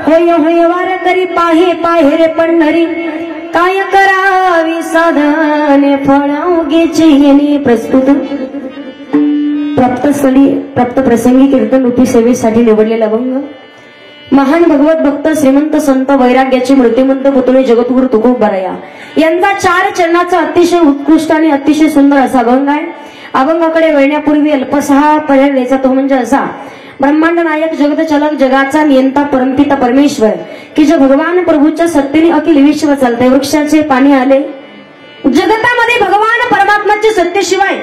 होय होय वार करी पाहे पाहे रे पंढरी काय करावी साधने फळावगेची येणे प्रस्तुत प्राप्तस्थळी प्राप्त प्रसंगी कीर्तन रूपी सेवेसाठी निवडलेला अभंग महान भगवत भक्त श्रीमंत संत वैराग्याचे मृत्यूमंत पुतळे जगद्गुरु तुकोबराया यांचा 4 चरणाचा अतिशय उत्कृष्ट आणि अतिशय सुंदर असा अभंग आहे। अभंगाकडे वळण्यापूर्वी अल्पसहा पर्याय द्यायचा तो म्हणजे असा ब्रह्मांड नायक जगतचालक जगाचा नियंता परमपिता परमेश्वर की जो भगवान प्रभूच्या सत्तेने अखिल विश्व चालते। वृक्षाचे पाणी आले जगतामध्ये भगवान परमात्माचे सत्तेशिवाय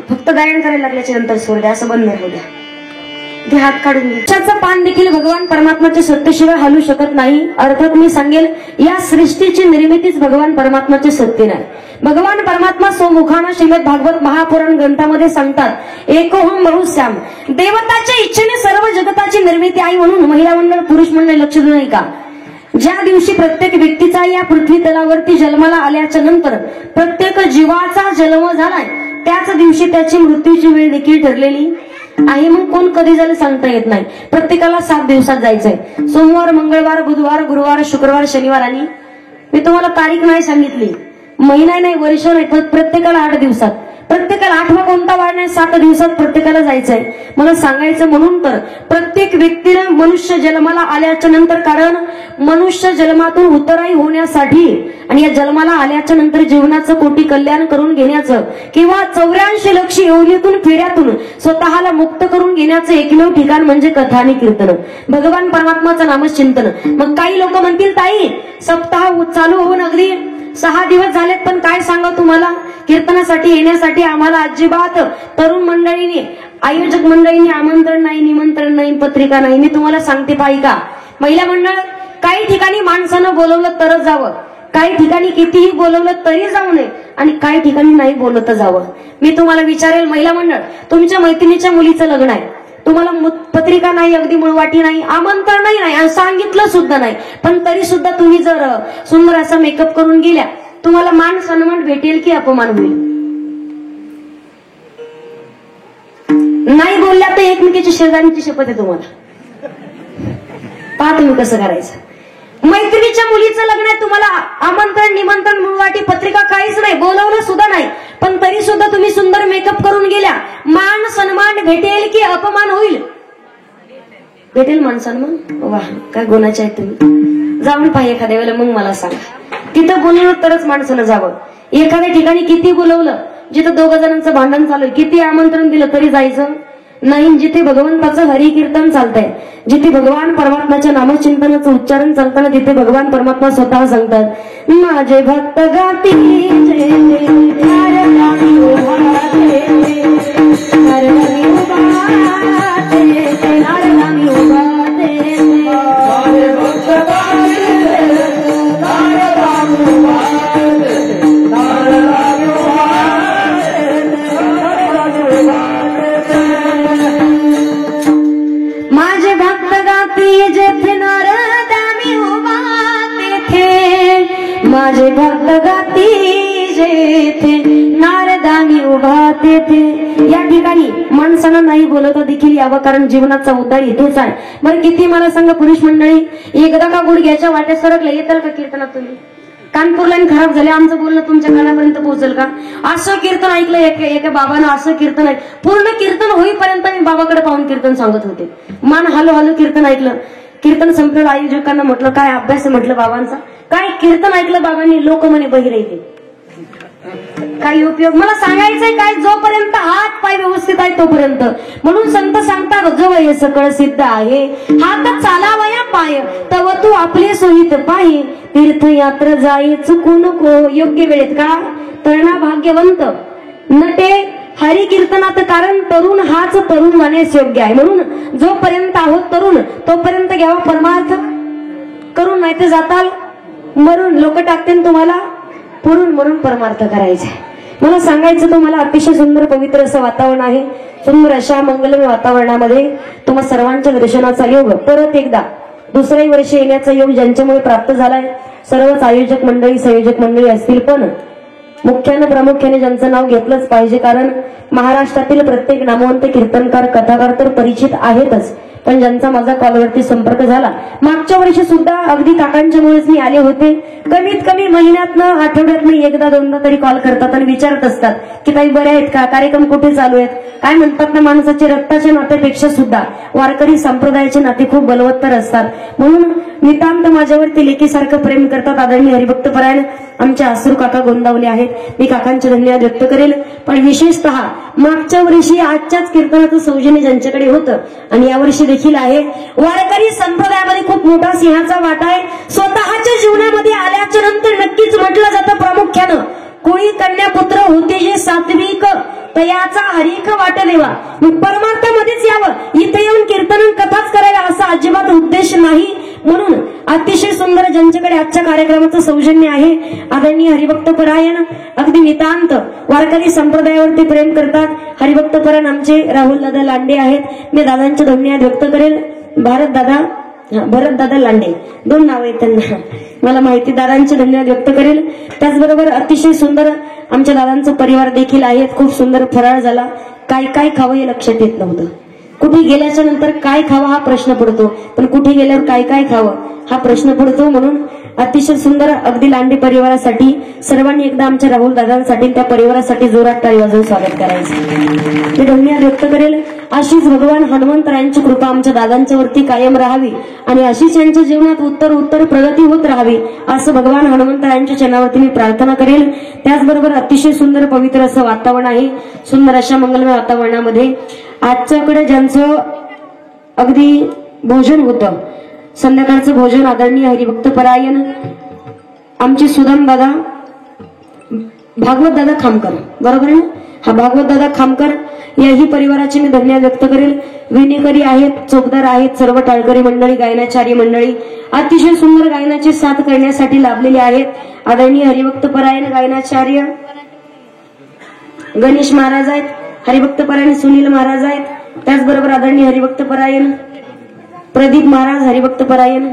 फक्त गायन करायला लागल्याच्या नंतर सोड द्या असं बंद नाही होऊ द्या ते हात काढून घे। वृक्षाचं पान देखील भगवान परमात्माच्या सत्तेशिवाय हलू शकत नाही। अर्थात मी सांगेल या सृष्टीची निर्मितीच भगवान परमात्माच्या सत्तेने आहे। भगवान परमात्मा स्वमुखाने श्रीमद भागवत महापुराण ग्रंथामध्ये सांगतात एकोहम बहुश्याम देवताच्या इच्छेने सर्व जगताची निर्मिती आहे म्हणून महिला मंडळ पुरुष मंडळ लक्ष देऊ नये का। ज्या दिवशी प्रत्येक व्यक्तीचा या पृथ्वी तलावरती जन्माला आल्याच्या नंतर प्रत्येक जीवाचा जन्म झालाय त्याच दिवशी त्याची मृत्यूची वेळ देखील ठरलेली आहे। मग कोण कधी झालं सांगता येत नाही। प्रत्येकाला 7 दिवसात जायचंय सोमवार मंगळवार बुधवार गुरुवार शुक्रवार शनिवार आणि मी तुम्हाला तारीख नाही सांगितली महिना नाही वर्ष नाही प्रत्येकाला 8 दिवसात प्रत्येकाला 8वा कोणता वार नाही 7 दिवसात प्रत्येकाला जायचंय। मला सांगायचं म्हणून तर प्रत्येक व्यक्तीला मनुष्य जन्माला आल्याच्या नंतर कारण मनुष्य जन्मातून उतराई होण्यासाठी आणि या जन्माला आल्याच्या नंतर जीवनाचं कोटी कल्याण करून घेण्याचं किंवा 84 लक्ष योनीतून फेऱ्यातून स्वतःला मुक्त करून घेण्याचं एकमेव ठिकाण म्हणजे कथा आणि कीर्तन भगवान परमात्माचं नामचिंतन। मग काही लोक म्हणतील ताई सप्ताह चालू होऊन अगदी 6 दिवस झालेत पण काय सांगा तुम्हाला कीर्तनासाठी येण्यासाठी आम्हाला अजिबात तरुण मंडळींनी आयोजक मंडळींनी आमंत्रण नाही निमंत्रण नाही पत्रिका नाही। मी तुम्हाला सांगते पाहिजे का महिला मंडळ काही ठिकाणी माणसानं बोलवलं तरच जावं काही ठिकाणी कितीही बोलवलं तरी जाऊ नये आणि काही ठिकाणी नाही बोलवत जावं। मी तुम्हाला विचारेल महिला मंडळ तुमच्या मैत्रिणीच्या मुलीचं लग्न आहे तुम्हाला पत्रिका नाही अगदी मुळवाटी नाही आमंत्रणही नाही आणि सांगितलं सुद्धा नाही पण तरी सुद्धा तुम्ही जर सुंदर असा मेकअप करून गेल्या तुम्हाला मान सन्मान भेटेल की अपमान होईल। नाही बोलल्या तर एकमेकीची शेजारीची शपथ आहे तुम्हाला पहा तुम्ही कसं करायचं। मैत्रिणीच्या मुलीचं लग्न आहे तुम्हाला आमंत्रण निमंत्रण मुळवाटी पत्रिका काहीच नाही बोलवलं सुद्धा नाही पण तरी सुद्धा तुम्ही सुंदर मेकअप करून गेल्या मान सन्मान भेटेल की अपमान होईल। भेटेल मान सन्मान वा काय गुणाचे आहे तुम्ही जाऊन पाहिजे एखाद्या वेळेला मग मला सांगा तिथं बोलवलं तरच माणसानं जावं। एखाद्या ठिकाणी किती बोलवलं जिथं 2 जणांचं भांडण चालू आहे किती आमंत्रण दिलं तरी जायचं नाही। जिथे भगवंताचं हरिकीर्तन चालतंय जिथे भगवान परमात्माच्या नामचिंतनाचं उच्चारण चालताना तिथे भगवान परमात्मा स्वतः सांगतात माझे भक्त गाती माझे भक्त गाती जेथे नारदानी उभा तेथे। या ठिकाणी माणसानं नाही बोलवता देखील यावं कारण जीवनाचा उद्धार इथेच आहे। बरं किती मला सांगा पुरुष मंडळी एकदा का गुडघ्याच्या वाट्यात सरकलं येताल का कीर्तनात तुम्ही कानपूर लाईन खराब झाले आमचं बोलणं तुमच्या कानापर्यंत पोहोचेल का। असं कीर्तन ऐकलं एका बाबानं असं कीर्तन ऐक पूर्ण कीर्तन होईपर्यंत मी बाबाकडे पाहून कीर्तन सांगत होते मान हलो हलो कीर्तन ऐकलं कीर्तन संपलेलं आयोजकांना म्हटलं काय अभ्यास आहे म्हटलं बाबांचा काय कीर्तन ऐकलं बाबांनी लोक म्हणे बहिरे येते काही उपयोग मला सांगायचंय काय जोपर्यंत हात पाय व्यवस्थित आहे तोपर्यंत म्हणून संत सांगतात जो हे सकळ सिद्ध आहे हात चालावया पाय तव तू आपले सोयीत पाय तीर्थयात्र जाय चुकू नको योग्य वेळेत का तरणा भाग्यवंत नटे हरी कीर्तनात कारण तरुण हाच तरुण मानेस योग्य आहे म्हणून जोपर्यंत आहोत तरुण तोपर्यंत घ्यावा परमार्थ करून नाही ते जाताल मरून लोक टाकतील तुम्हाला पुरून मरून परमार्थ करायचे। मला सांगायचं तुम्हाला अतिशय सुंदर पवित्र असं वातावरण आहे सुंदर अशा मंगलमय वातावरणामध्ये तुम्हा सर्वांच्या दर्शनाचा योग परत एकदा दुसऱ्या वर्षी येण्याचा योग ज्यांच्यामुळे प्राप्त झालाय सर्वच आयोजक मंडळी संयोजक मंडळी असतील पण मुख्याने प्रामुख्याने ज्यांचं नाव घेतलंच पाहिजे कारण महाराष्ट्रातील प्रत्येक नामवंत कीर्तनकार कथाकार तर परिचित आहेतच पण ज्यांचा माझा कॉलवरती संपर्क झाला, मागच्या वर्षी सुद्धा अगदी काकांच्या मुळेच मी आले होते, कमीत कमी महिन्यातनं आठवड्यातनं एकदा दोनदा तरी कॉल करतात आणि विचारत असतात की ताई बरे आहेत का, कार्यक्रम कुठे चालू आहेत. काय म्हणतात ना, माणसाचे रक्ताच्या नात्यापेक्षा सुद्धा वारकरी संप्रदायाचे नाते खूप बलवत्तर असतात. म्हणून नितांत माझ्यावरती लेकीसारखं प्रेम करतात आदरणीय हरिभक्त परायण आमचे आसरू काका गोंदावले आहेत. मी काकांचे धन्यवाद व्यक्त करेल. पण विशेषतः मागच्या वर्षी आजच्याच कीर्तनाचं सौजन्य ज्यांच्याकडे होतं आणि यावर्षी देखील आहे, वारकरी संप्रदायामध्ये खूप मोठा सिंहाचा वाटा आहे. स्वतःच्या जीवनामध्ये आल्याच्या नंतर नक्कीच म्हटलं जातं प्रामुख्यानं, कोळी कन्या पुत्र होते जे सात्विक, तयाचा हरिक वाट देवा. परमार्थामध्येच यावं, इथे येऊन कीर्तन कथाच करायला असा अजिबात उद्देश नाही. म्हणून अतिशय सुंदर ज्यांच्याकडे आजच्या कार्यक्रमाचं सौजन्य आहे, आदरणीय हरिभक्त परायण अगदी नितांत वारकरी संप्रदायावरती प्रेम करतात. हरिभक्त परायण आमचे राहुल दादा लांडे आहेत. मी दादांचे धन्यवाद व्यक्त करेल. भरत दादा लांडे, दोन नाव आहेत त्यांना, मला माहिती. दादांचे धन्यवाद व्यक्त करेल. त्याचबरोबर अतिशय सुंदर आमच्या दादांचा परिवार देखील आहेत. खूप सुंदर फराळ झाला. काय काय खावं हे लक्षात येत नव्हतं. कुठे गेल्याच्या नंतर काय खावं हा प्रश्न पडतो, पण कुठे गेल्यावर काय काय खावं हा प्रश्न पडतो. म्हणून अतिशय सुंदर अगदी लांडे परिवारासाठी सर्वांनी एकदा आमच्या राहुल दादांसाठी त्या परिवारासाठी जोरात टाळी वाजवून स्वागत करायचं. ते धन्यवाद व्यक्त करेल. अशीच भगवान हनुमंतरायांची कृपा आमच्या दादांच्या वरती कायम राहावी आणि अशीच यांच्या जीवनात उत्तर उत्तर प्रगती होत राहावी असं भगवान हनुमंतरायांच्या चरणावरती मी प्रार्थना करेल. त्याचबरोबर अतिशय सुंदर पवित्र असं वातावरण आहे. सुंदर अशा मंगलमय वातावरणामध्ये आजच्याकडे ज्यांचं अगदी भोजन होतं, संध्याकाळचं भोजन आदरणीय हरिभक्त परायण आमचे सुदाम दादा, भागवत दादा खामकर, बरोबर आहे. हा भागवत दादा खामकर याही परिवाराचे मी धन्यवाद व्यक्त करेल. विनेकरी आहेत, चौकदार आहेत, सर्व टाळकरी मंडळी, गायनाचार्य मंडळी अतिशय सुंदर गायनाची साथ करण्यासाठी लाभलेले आहेत. आदरणीय हरिभक्त परायण गायनाचार्य गणेश महाराज आहेत, हरिभक्त परायण सुनील महाराज आहेत. त्याचबरोबर आदरणीय हरिभक्त परायण प्रदीप महाराज, हरिभक्त परायण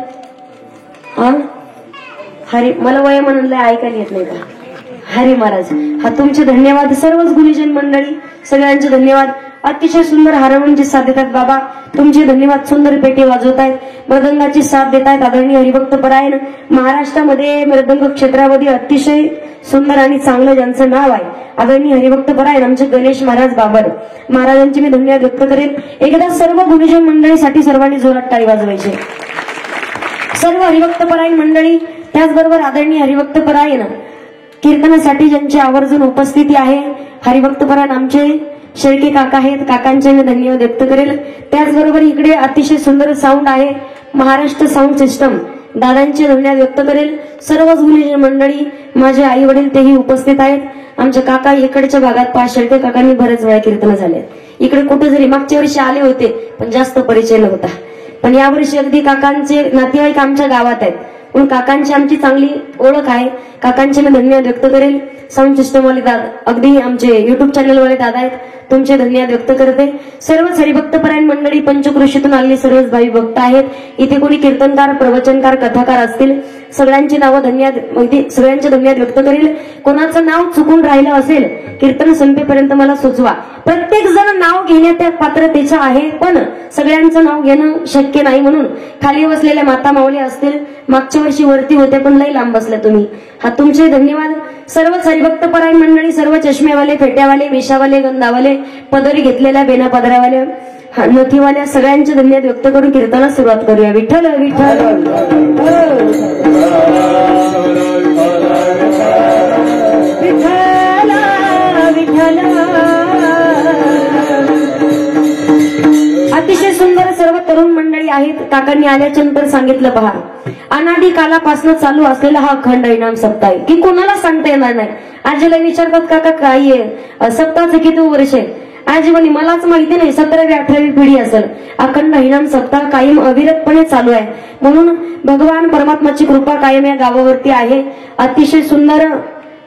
मला वय म्हणलं ऐकायला येत नाही का, हरी महाराज. हा तुमचे धन्यवाद. सर्वच गुरुजन मंडळी सगळ्यांचे धन्यवाद. अतिशय सुंदर हारवणची साथ देतात बाबा, तुमचे धन्यवाद. सुंदर पेटी वाजवत आहेत, मृदंगाची साथ देत आहेत आदरणीय हरिभक्त परायण. महाराष्ट्रामध्ये मृदंग क्षेत्रामध्ये अतिशय सुंदर आणि चांगलं ज्यांचं नाव आहे आदरणीय हरिभक्त परायण आमचे गणेश महाराज बाबर महाराजांचे मी धन्यवाद व्यक्त करेल. एकदा सर्व गुरुजन मंडळीसाठी सर्वांनी जोरात टाळी वाजवायची. सर्व हरिभक्त परायण मंडळी, त्याचबरोबर आदरणीय हरिभक्त परायण कीर्तनासाठी ज्यांची आवर्जून उपस्थिती आहे, हरिभक्त परायण आमचे शेळके काका आहेत, काकांचे मी धन्यवाद व्यक्त करेल. त्याचबरोबर इकडे अतिशय सुंदर साऊंड आहे, महाराष्ट्र साऊंड सिस्टम, दादांचे धन्यवाद व्यक्त करेल. सर्वच गुरुजन मंडळी, माझे आई वडील तेही उपस्थित आहेत. आमचे काका इकडच्या भागात 5 शेळके काकांनी बरेच वेळा कीर्तन झाले. इकडे कुठे जरी मागच्या वर्षी आले होते पण जास्त परिचय नव्हता, पण यावर्षी अगदी काकांचे नातेवाईक आमच्या गावात आहेत म्हणून काकांची आमची चांगली ओळख आहे. काकांचे मी धन्यवाद व्यक्त करेल. साऊंड सिस्टम वाले दादा, अगदी आमचे युट्यूब चॅनल वाले दादा आहेत, तुमचे धन्यवाद व्यक्त करते. सर्वच हरिभक्त परायण मंडळी, पंचकृषीतून आलेले सर्वच भावी भक्त आहेत. इथे कोणी कीर्तनकार, प्रवचनकार, कथाकार असतील, सगळ्यांची नावं सगळ्यांचे धन्यवाद व्यक्त करेल. कोणाचं नाव चुकून राहिलं असेल कीर्तन संपेपर्यंत मला सुचवा. प्रत्येक जण नाव घेण्यात पात्रतेचं आहे, पण सगळ्यांचं नाव घेणं शक्य नाही. म्हणून खाली बसलेल्या माता माऊली असतील, मागच्या वर्षी वरती होते पण लई लांब बसल्या तुम्ही, हा तुमचे धन्यवाद. सर्वच हरिभक्त परायण मंडळी, सर्व चष्मेवाले, फेट्यावाले, वेशावाले, गंधावाले, पदरी घेतलेल्या, बेना पदरावाल्या, नथीवाल्या सगळ्यांचे धन्यवाद व्यक्त करून कीर्तनाला सुरुवात करूया. विठ्ठल विठ्ठल विठ्ठल विठ्ठल. अतिशय सुंदर सर्व तरुण मंडळी आहेत. काकांनी आल्याच्या नंतर सांगितलं, पहा अनादी कालापासून चालू असलेला हा अखंड हरिनाम सप्ताह आहे की कोणाला सांगता येणार नाही. आजीला विचारतात काका काय आहे सप्ताहाचं किती वर्ष आहे, आजी म्हणे मलाच माहिती नाही, 17वी 18वी पिढी असेल. अखंड हरिनाम सप्ताह कायम अविरतपणे चालू आहे. म्हणून भगवान परमात्माची कृपा कायम या गावावरती आहे. अतिशय सुंदर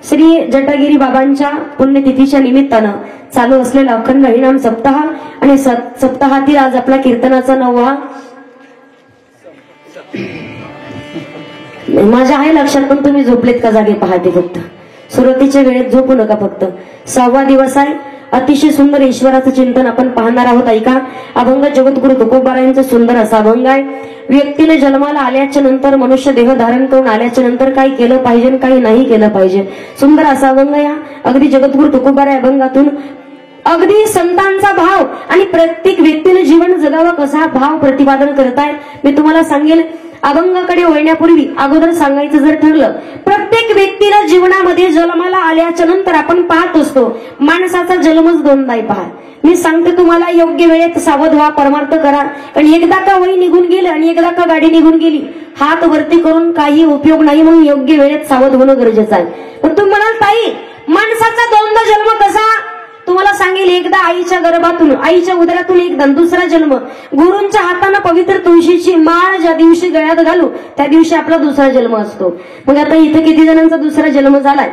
श्री जटागिरी बाबांच्या पुण्यतिथीच्या निमित्तानं चालू असलेला अखंड हरिनाम सप्ताह आणि सप्ताहातील आज आपला कीर्तनाचा 9वा माझ्या आहे लक्षात, पण तुम्ही झोपलेत का जागे पहाटे फक्त सुरुवातीच्या वेळेत झोपू नका. फक्त 6वा दिवस आहे अतिशय सुंदर ईश्वराचं चिंतन आपण पाहणार आहोत. ऐका, अभंग जगद्गुरु तुकोबारायांचं सुंदर असा अभंग आहे. व्यक्तीने जन्माला आल्याच्या नंतर, मनुष्य देह धारण करून आल्याच्या नंतर काही केलं पाहिजे काही नाही केलं पाहिजे. सुंदर असा अभंग या अगदी जगद्गुरु तुकोबारा अभंगातून अगदी संतांचा भाव आणि प्रत्येक व्यक्तीने जीवन जगावं कसा भाव प्रतिपादन करतायत. मी तुम्हाला सांगेल, अभंगाकडे वळण्यापूर्वी अगोदर सांगायचं जर ठरलं, प्रत्येक व्यक्तीला जीवनामध्ये जन्माला आल्याच्या नंतर आपण पाहत असतो माणसाचा जन्मच दोनदा आहे. पहा, मी सांगते तुम्हाला, योग्य वेळेत सावध व्हा, परमार्थ करा. आणि एकदा का वय निघून गेलं आणि एकदा का गाडी निघून गेली, हात वरती करून काही उपयोग नाही. म्हणून योग्य वेळेत सावध होणं गरजेचं आहे. पण तुम्ही म्हणाल, ताई माणसाचा दोनदा जन्म कसा? तुम्हाला सांगेल, एकदा आईच्या गर्भातून, आईच्या उदरातून एकदा, दुसरा जन्म गुरूंच्या हाताने पवित्र तुळशीची माळ ज्या दिवशी गळ्यात घालू त्या दिवशी आपला दुसरा जन्म असतो. मग आता इथे किती जणांचा दुसरा जन्म झालाय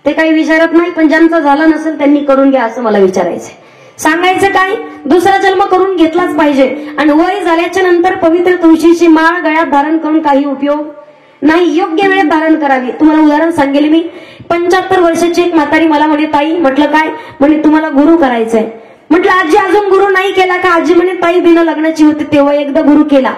ते काही विचारत नाही, पण ज्यांचा झाला नसेल त्यांनी करून घ्या असं मला विचारायचंय. सांगायचं काय, दुसरा जन्म करून घेतलाच पाहिजे. आणि वय झाल्याच्या नंतर पवित्र तुळशीची माळ गळ्यात धारण करून काही उपयोग नाही, योग्य वेळेत धारण करावी. तुम्हाला उदाहरण सांगेल मी. 75 वर्षाची एक म्हातारी मला म्हणे, ताई, म्हटलं काय? म्हणे तुम्हाला गुरु करायचंय. म्हटलं आजी अजून गुरु नाही केला का? आजी म्हणे ताई बिना लग्नाची होती तेव्हा एकदा गुरु केला.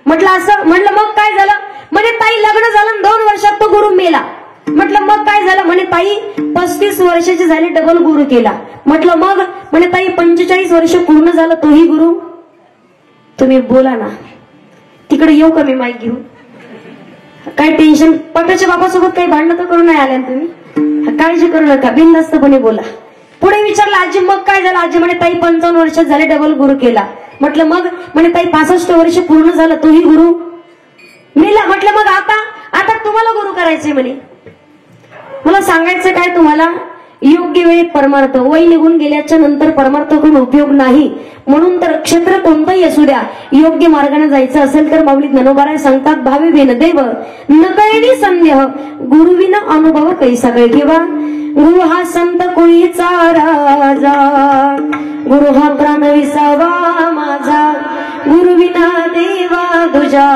म्हटलं असं? म्हटलं मग काय झालं? म्हणे ताई लग्न झालं 2 वर्षात तो गुरु मेला. म्हटलं मग काय झालं? म्हणे ताई 35 वर्षाची झाली डबल गुरु केला. म्हटलं मग? म्हणे ताई 45 वर्ष पूर्ण झालं तोही गुरु. तुम्ही बोला ना, तिकडे येऊ का मी माईक घेऊन? काय टेन्शन, पप्याच्या बापासोबत काही भांडणं तर करून नाही आल्या तुम्ही, काळजी करू नका, बिनधास्तपणे बोला. पुढे विचारलं, आजी मग काय झालं? आजी म्हणे ताई 55 वर्षात झाले डबल गुरु केला. म्हटलं मग? म्हणे ताई 65 वर्ष पूर्ण झालं तोही गुरु मेला. म्हटलं मग आता तुम्हाला गुरु करायचे म्हणे. मला सांगायचं काय तुम्हाला, योग्य वेळेत परमार्थ. वय निघून गेल्याच्या नंतर परमार्थ करून उपयोग नाही. म्हणून तर क्षेत्र कोणतंही असू द्या, योग्य मार्गाने जायचं असेल तर माऊली ज्ञानोबाराय सांगतात, भावी बेन देव न कळणी संदेह गुरुविना अनुभव कैसा कळे. किंवा गुरु हा संत कुळीचा राजा, गुरु हा प्राण विसावा माझा, गुरुविना देवा तुझा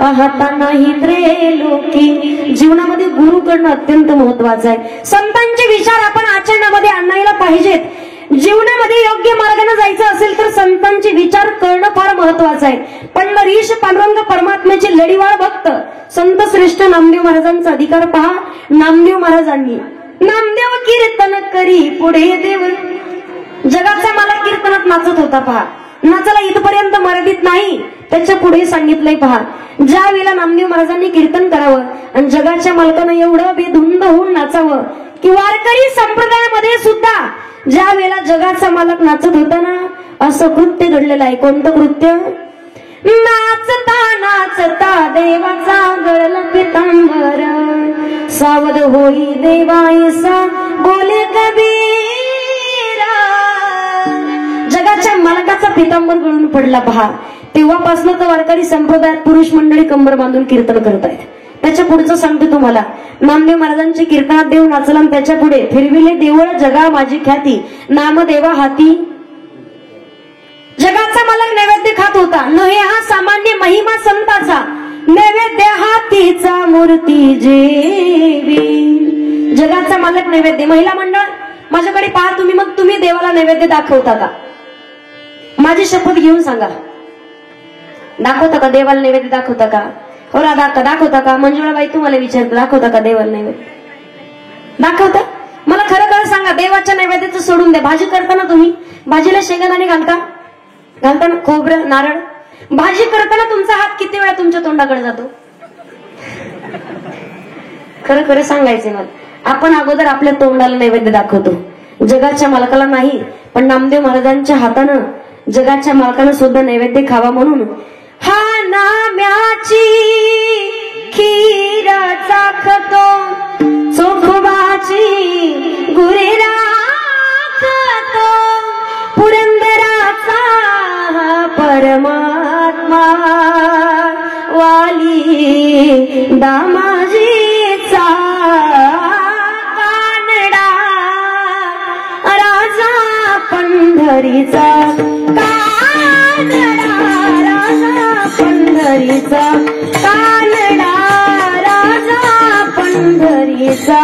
पाहता नाही त्रेलोकी. जीवनामध्ये गुरु करणं अत्यंत महत्वाचं आहे. संतांचे विचार आपण आचरणामध्ये आणायला पाहिजेत. जीवनामध्ये योग्य मार्गाने जायचं असेल तर संतांचे विचार करणं फार महत्वाचं आहे. पंढरीश पांडुरंग परमात्म्याचे लढीवाळ भक्त संत श्रेष्ठ नामदेव महाराजांचा अधिकार पहा. नामदेव महाराजांनी, नामदेव कीर्तन करी पुढे देव, जगाचा मला कीर्तनात नाचत होता. पहा, नाचाला इथपर्यंत मर्यादित नाही, त्याच्या पुढे सांगितलंय. पहा, ज्या वेळेला नामदेव महाराजांनी कीर्तन करावं आणि जगाच्या मालकानं एवढं बेधुंद होऊन नाचावं की वारकरी संप्रदायामध्ये सुद्धा ज्या वेळेला जगाचा मालक नाचत होता ना, असं कृत्य घडलेलं आहे. कोणतं कृत्य? नाचता नाचता देवाचा गळला पितांबर, सावध होई देवायसा बोले कबीरा. जगाच्या मालकाचा पितांबर गळून पडला. पहा, तेव्हापासून तर वारकरी संप्रदायात पुरुष मंडळी कंबर बांधून कीर्तन करत आहेत. त्याच्या पुढचं सांगते तुम्हाला, नामदेव महाराजांचे कीर्तनात देव नाचला आणि त्याच्या पुढे फिरविले देवळ जगा माझी ख्याती, नामदेवा हाती. जगाचा मालक नैवेद्य खात होता, नव्हे हा सामान्य महिमा संताचा, नैवेद्य हातीचा मूर्ती जेवी. जगाचा मालक नैवेद्य. महिला मंडळ माझ्याकडे पहा तुम्ही, मग तुम्ही देवाला नैवेद्य दाखवता का? माझी शपथ घेऊन सांगा, दाखवता का? देवाला नैवेद्य दाखवता का? हो राधा दाखवता का? मंजुळाबाई तुम्हाला विचारतो, दाखवता का देवाला नैवेद्य? दाखवता? मला खरं खरं सांगा, देवाच्या नैवेद्याचं सोडून द्या. भाजी करताना तुम्ही भाजीला शेंगदाणे घालता ना, खोबरं नारळ. भाजी करताना तुमचा हात किती वेळा तुमच्या तोंडाकडे जातो? खरं खरं सांगायचंय मला. आपण अगोदर आपल्या तोंडाला नैवेद्य दाखवतो, जगाच्या मालकाला नाही. पण नामदेव महाराजांच्या हातानं जगाच्या मालकानं सुद्धा नैवेद्य खावा म्हणून हा नाम्याची खीर चाखतो, चोखोबाची गुरे राखतो, पुरंदराचा परमात्मा वाली दामाजीचा कानडा, राजा पंढरीचा कानडा, राजा पंढरीचा कानडा, राजा पंढरीचा.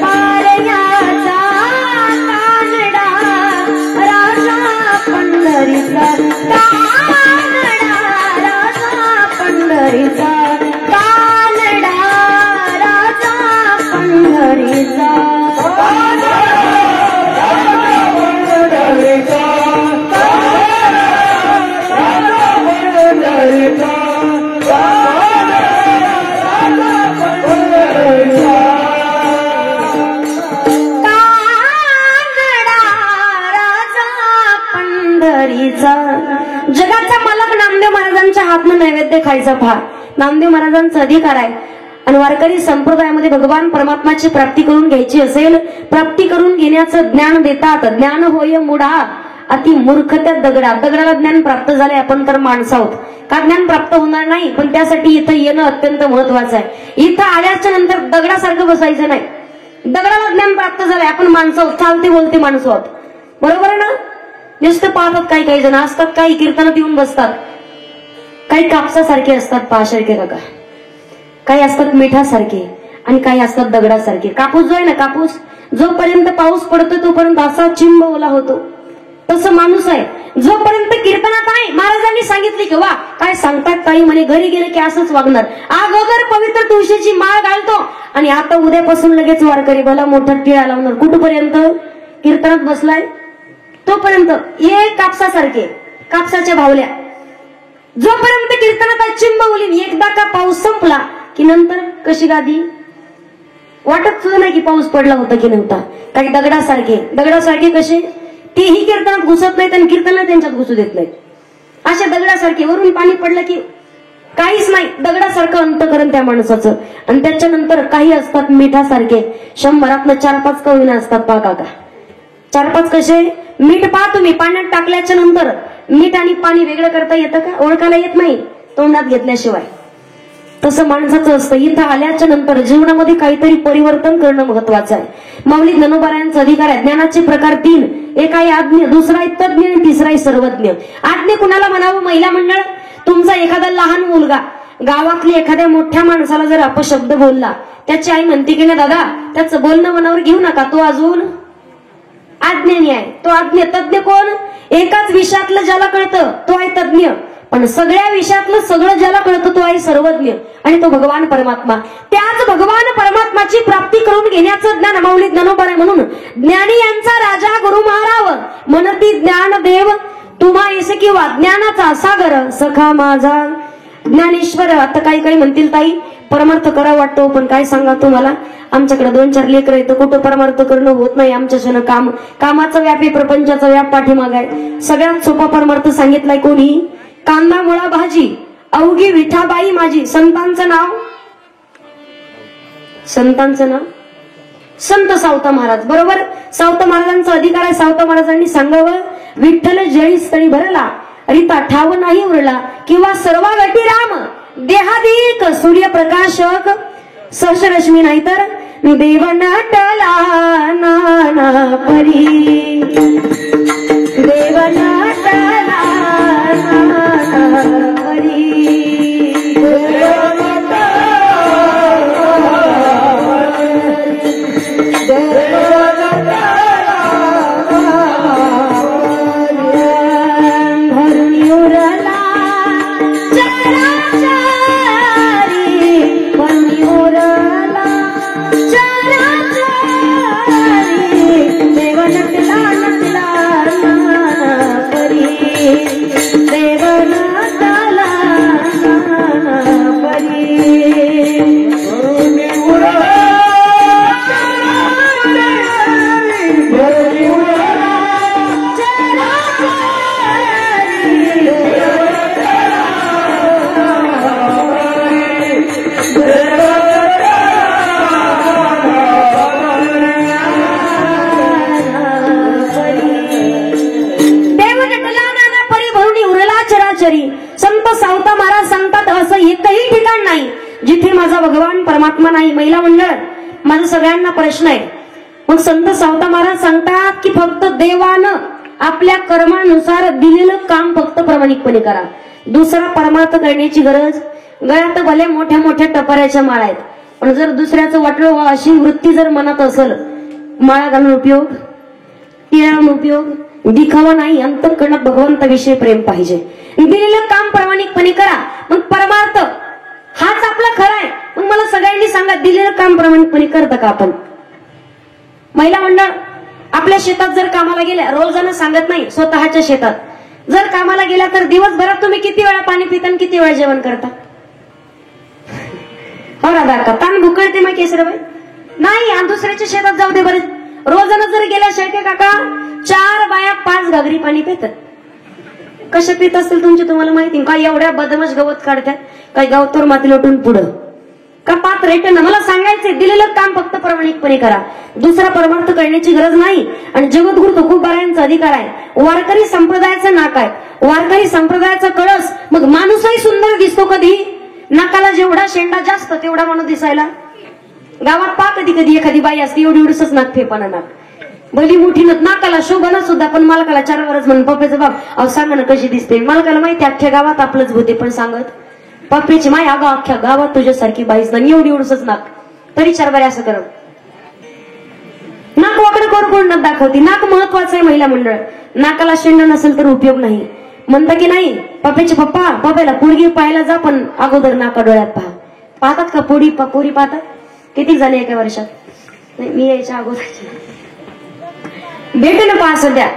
पारयाचा कानडा राजा पंढरीचा कानडा राजा पंढरीचा कानडा राजा पंढरीचा जगाचा मालक नामदेव महाराजांच्या हातनं नैवेद्य खायचा फार नामदेव महाराजांचा अधिकार आहे. आणि वारकरी संप्रदायामध्ये भगवान परमात्माची प्राप्ती करून घ्यायची असेल, प्राप्ती करून घेण्याचं ज्ञान देतात. ज्ञान होय मुढा अति मूर्ख त्या दगडाला ज्ञान प्राप्त झाले. आपण तर माणसं आहोत, का ज्ञान प्राप्त होणार नाही, पण त्यासाठी इथं येणं अत्यंत महत्वाचं आहे. इथं आल्याच्या नंतर दगडासारखं बसायचं नाही. दगडाला ज्ञान प्राप्त झालंय, आपण माणसं आहोत, चालते बोलते माणसं आहोत, बरोबर आहे ना. नुसतं पाहतात काही जण असतात, काही कीर्तनात येऊन बसतात, काही कापसासारखे असतात पाशारखे काका, काही असतात मिठासारखे आणि काही असतात दगडासारखे. कापूस जो आहे ना, कापूस जोपर्यंत पाऊस पडतो तोपर्यंत असा चिंब ओला होतो, तसं माणूस आहे जोपर्यंत कीर्तनात आहे. महाराजांनी सांगितले की वा काय सांगतात, काही म्हणे घरी गेले की असंच वागणार. अगोदर पवित्र तुळशीची माळ घालतो आणि आता उद्यापासून लगेच वारकरी भला मोठा टिळा लावणार. कुठपर्यंत कीर्तनात बसलाय तोपर्यंत ये कापसासारखे, कापसाच्या भावल्या. जोपर्यंत कीर्तनात चिंबवली, एकदा का पाऊस संपला की नंतर कशी गादी वाटत सुद्धा नाही की पाऊस पडला होता की नव्हता. काही दगडासारखे कसे, तेही कीर्तनात घुसत नाहीत आणि कीर्तनाला त्यांच्यात घुसू देत नाहीत. अशा दगडासारखे वरून पाणी पडलं की काहीच नाही, दगडासारखं अंतकरण त्या माणसाचं. आणि त्याच्यानंतर काही असतात मिठासारखे, 100 4-5 कवळीनं असतात पा काका. 4-5 कसे, मीठ पहा तुम्ही, पाण्यात टाकल्याच्या नंतर मीठ आणि पाणी वेगळं करता येतं का, ओळखायला येत नाही तोंडात घेतल्याशिवाय. तसं माणसाचं असतं. इथं आल्याच्या नंतर जीवनामध्ये काहीतरी परिवर्तन करणं महत्वाचं आहे. माऊली ज्ञानोबारायांचा अधिकार आहे. ज्ञानाचे प्रकार 3, एक आहे आज्ञ, दुसरा आहे तज्ञ आणि तिसरा आहे सर्वज्ञ. आज्ञ कुणाला म्हणावं, महिला मंडळ. तुमचा एखादा लहान मुलगा गावातली एखाद्या मोठ्या माणसाला जर अपशब्द बोलला, त्याची आई म्हणते की नाही दादा त्याचं बोलणं मनावर घेऊ नका, तो अजून आज्ञानी आहे. तो आज्ञ. तज्ञ कोण, एकाच विषयातलं ज्याला कळतं तो आहे तज्ञ, पण सगळ्या विषयातलं सगळं ज्याला कळतं तो आहे सर्वज्ञ, आणि तो भगवान परमात्मा. त्याच भगवान परमात्माची प्राप्ती करून घेण्याचं ज्ञान माऊली ज्ञानोबा म्हणून ज्ञानी यांचा राजा गुरु महाराव म्हणती ज्ञान देव तुम्हा येसे किंवा ज्ञानाचा सागर सखा माझा ज्ञानेश्वर. आता काही म्हणतील ताई परमार्थ करा वाटतो, पण काय सांगा तुम्हाला, आमच्याकडे 2-4 लेकर येतं, कुठं परमार्थ करणं होत नाही आमच्याच्यानं. कामाचा व्याप आहे, प्रपंचाचा व्याप पाठीमाग आहे. सगळ्यात सोपा परमार्थ सांगितलाय कोणी, कांदा मुळा भाजी अवघी विठाबाई माझी. संतांचं नाव संत सावता महाराज, बरोबर. सावता महाराजांचा अधिकार आहे. सावता महाराजांनी सांगावं, विठ्ठल जळी स्थळी भरला रिता ठाव नाही उरला, किंवा सर्वा गटी राम देहादिक सूर्यप्रकाशक सहस्ररश्मी नाहीतर देव नटला नाना परी, देव नटला नाना परी. संत सावता महाराज सांगतात असं एकही ठिकाण नाही जिथे माझा भगवान परमात्मा नाही. महिला मंडळ, माझा सगळ्यांना प्रश्न आहे. मग संत सावता महाराज सांगतात की फक्त देवानं आपल्या कर्मानुसार दिलेलं काम फक्त प्रामाणिकपणे करा. दुसरा परमार्थ करण्याची गरज. गळ्यात भले मोठ्या मोठ्या टपाऱ्याच्या माळा आहेत, पण जर दुसऱ्याचं वाटलं व्हा अशी वृत्ती जर मनात असेल, माळा घालून उपयोग, टिळा उपयोग, दिखावा नाही. अंतःकरणात भगवंताविषयी प्रेम पाहिजे. दिलेलं काम प्रामाणिकपणे करा, मग परमार्थ हाच आपला खरा आहे. मग मला सगळ्यांनी सांगा, दिलेलं काम प्रामाणिकपणे करतं का आपण? महिला मंडळ आपल्या शेतात जर कामाला गेल्या, रोजानं सांगत नाही, स्वतःच्या शेतात जर कामाला गेल्या तर दिवसभरात तुम्ही किती वेळा पाणी पिता आणि किती वेळा जेवण करता? हो राधा का ताण भुकळते मग केसरबाई नाही. आणि दुसऱ्याच्या शेतात जाऊ दे बरे, रोजानं जर गेल्या शेळके काका 4 बाया 5 घागरी पाणी पितात. कशा पित असतील तुमचे तुम्हाला माहिती? काय एवढ्या बदमश गवत काढतात, काय गावतोर माती लोटून पुढं का पात रेटन? मला सांगायचंय, दिलेलं काम फक्त प्रामाणिकपणे करा, दुसरा परमार्थ करण्याची गरज नाही. आणि जगद्गुरु तुकोबारायांचा अधिकार आहे. वारकरी संप्रदायाचं नाक आहे, वारकरी संप्रदायाचा कळस. मग माणूसही सुंदर दिसतो कधी? नाकाला जेवढा शेंडा जास्त तेवढा माणूस दिसायला. गावात पा कधी कधी एखादी बाई असते एवढी एवढीच नाक, फेपाना नाक, भली मोठी नाकाला शोभना सुद्धा, पण मालकाला 4 वरच म्हणून पप्प्याचं बाप अहो सांगा ना कशी दिसते. मालकाला माहिती अख्ख्या गावात आपलंच होते, पण सांगत पप्प्याची माय अगं अख्ख्या गावात तुझ्यासारखी बाईच नाही, एवढी एवढंच नाक, तरी 4 बारे असं करत. नाक वाकडं करून कोण दाखवते? नाक महत्वाचं आहे महिला मंडळ. नाकाला शेंडा नसेल तर उपयोग नाही. म्हणता की नाही पप्प्याचे पप्पा, पप्प्याला पोरगी पाहायला जा, पण अगोदर नाका डोळ्यात पहा. पाहतात का पोरी पाहतात? किती झाले एका वर्षात? नाही, मी यायच्या अगोदर भेटे ना पहा. सध्या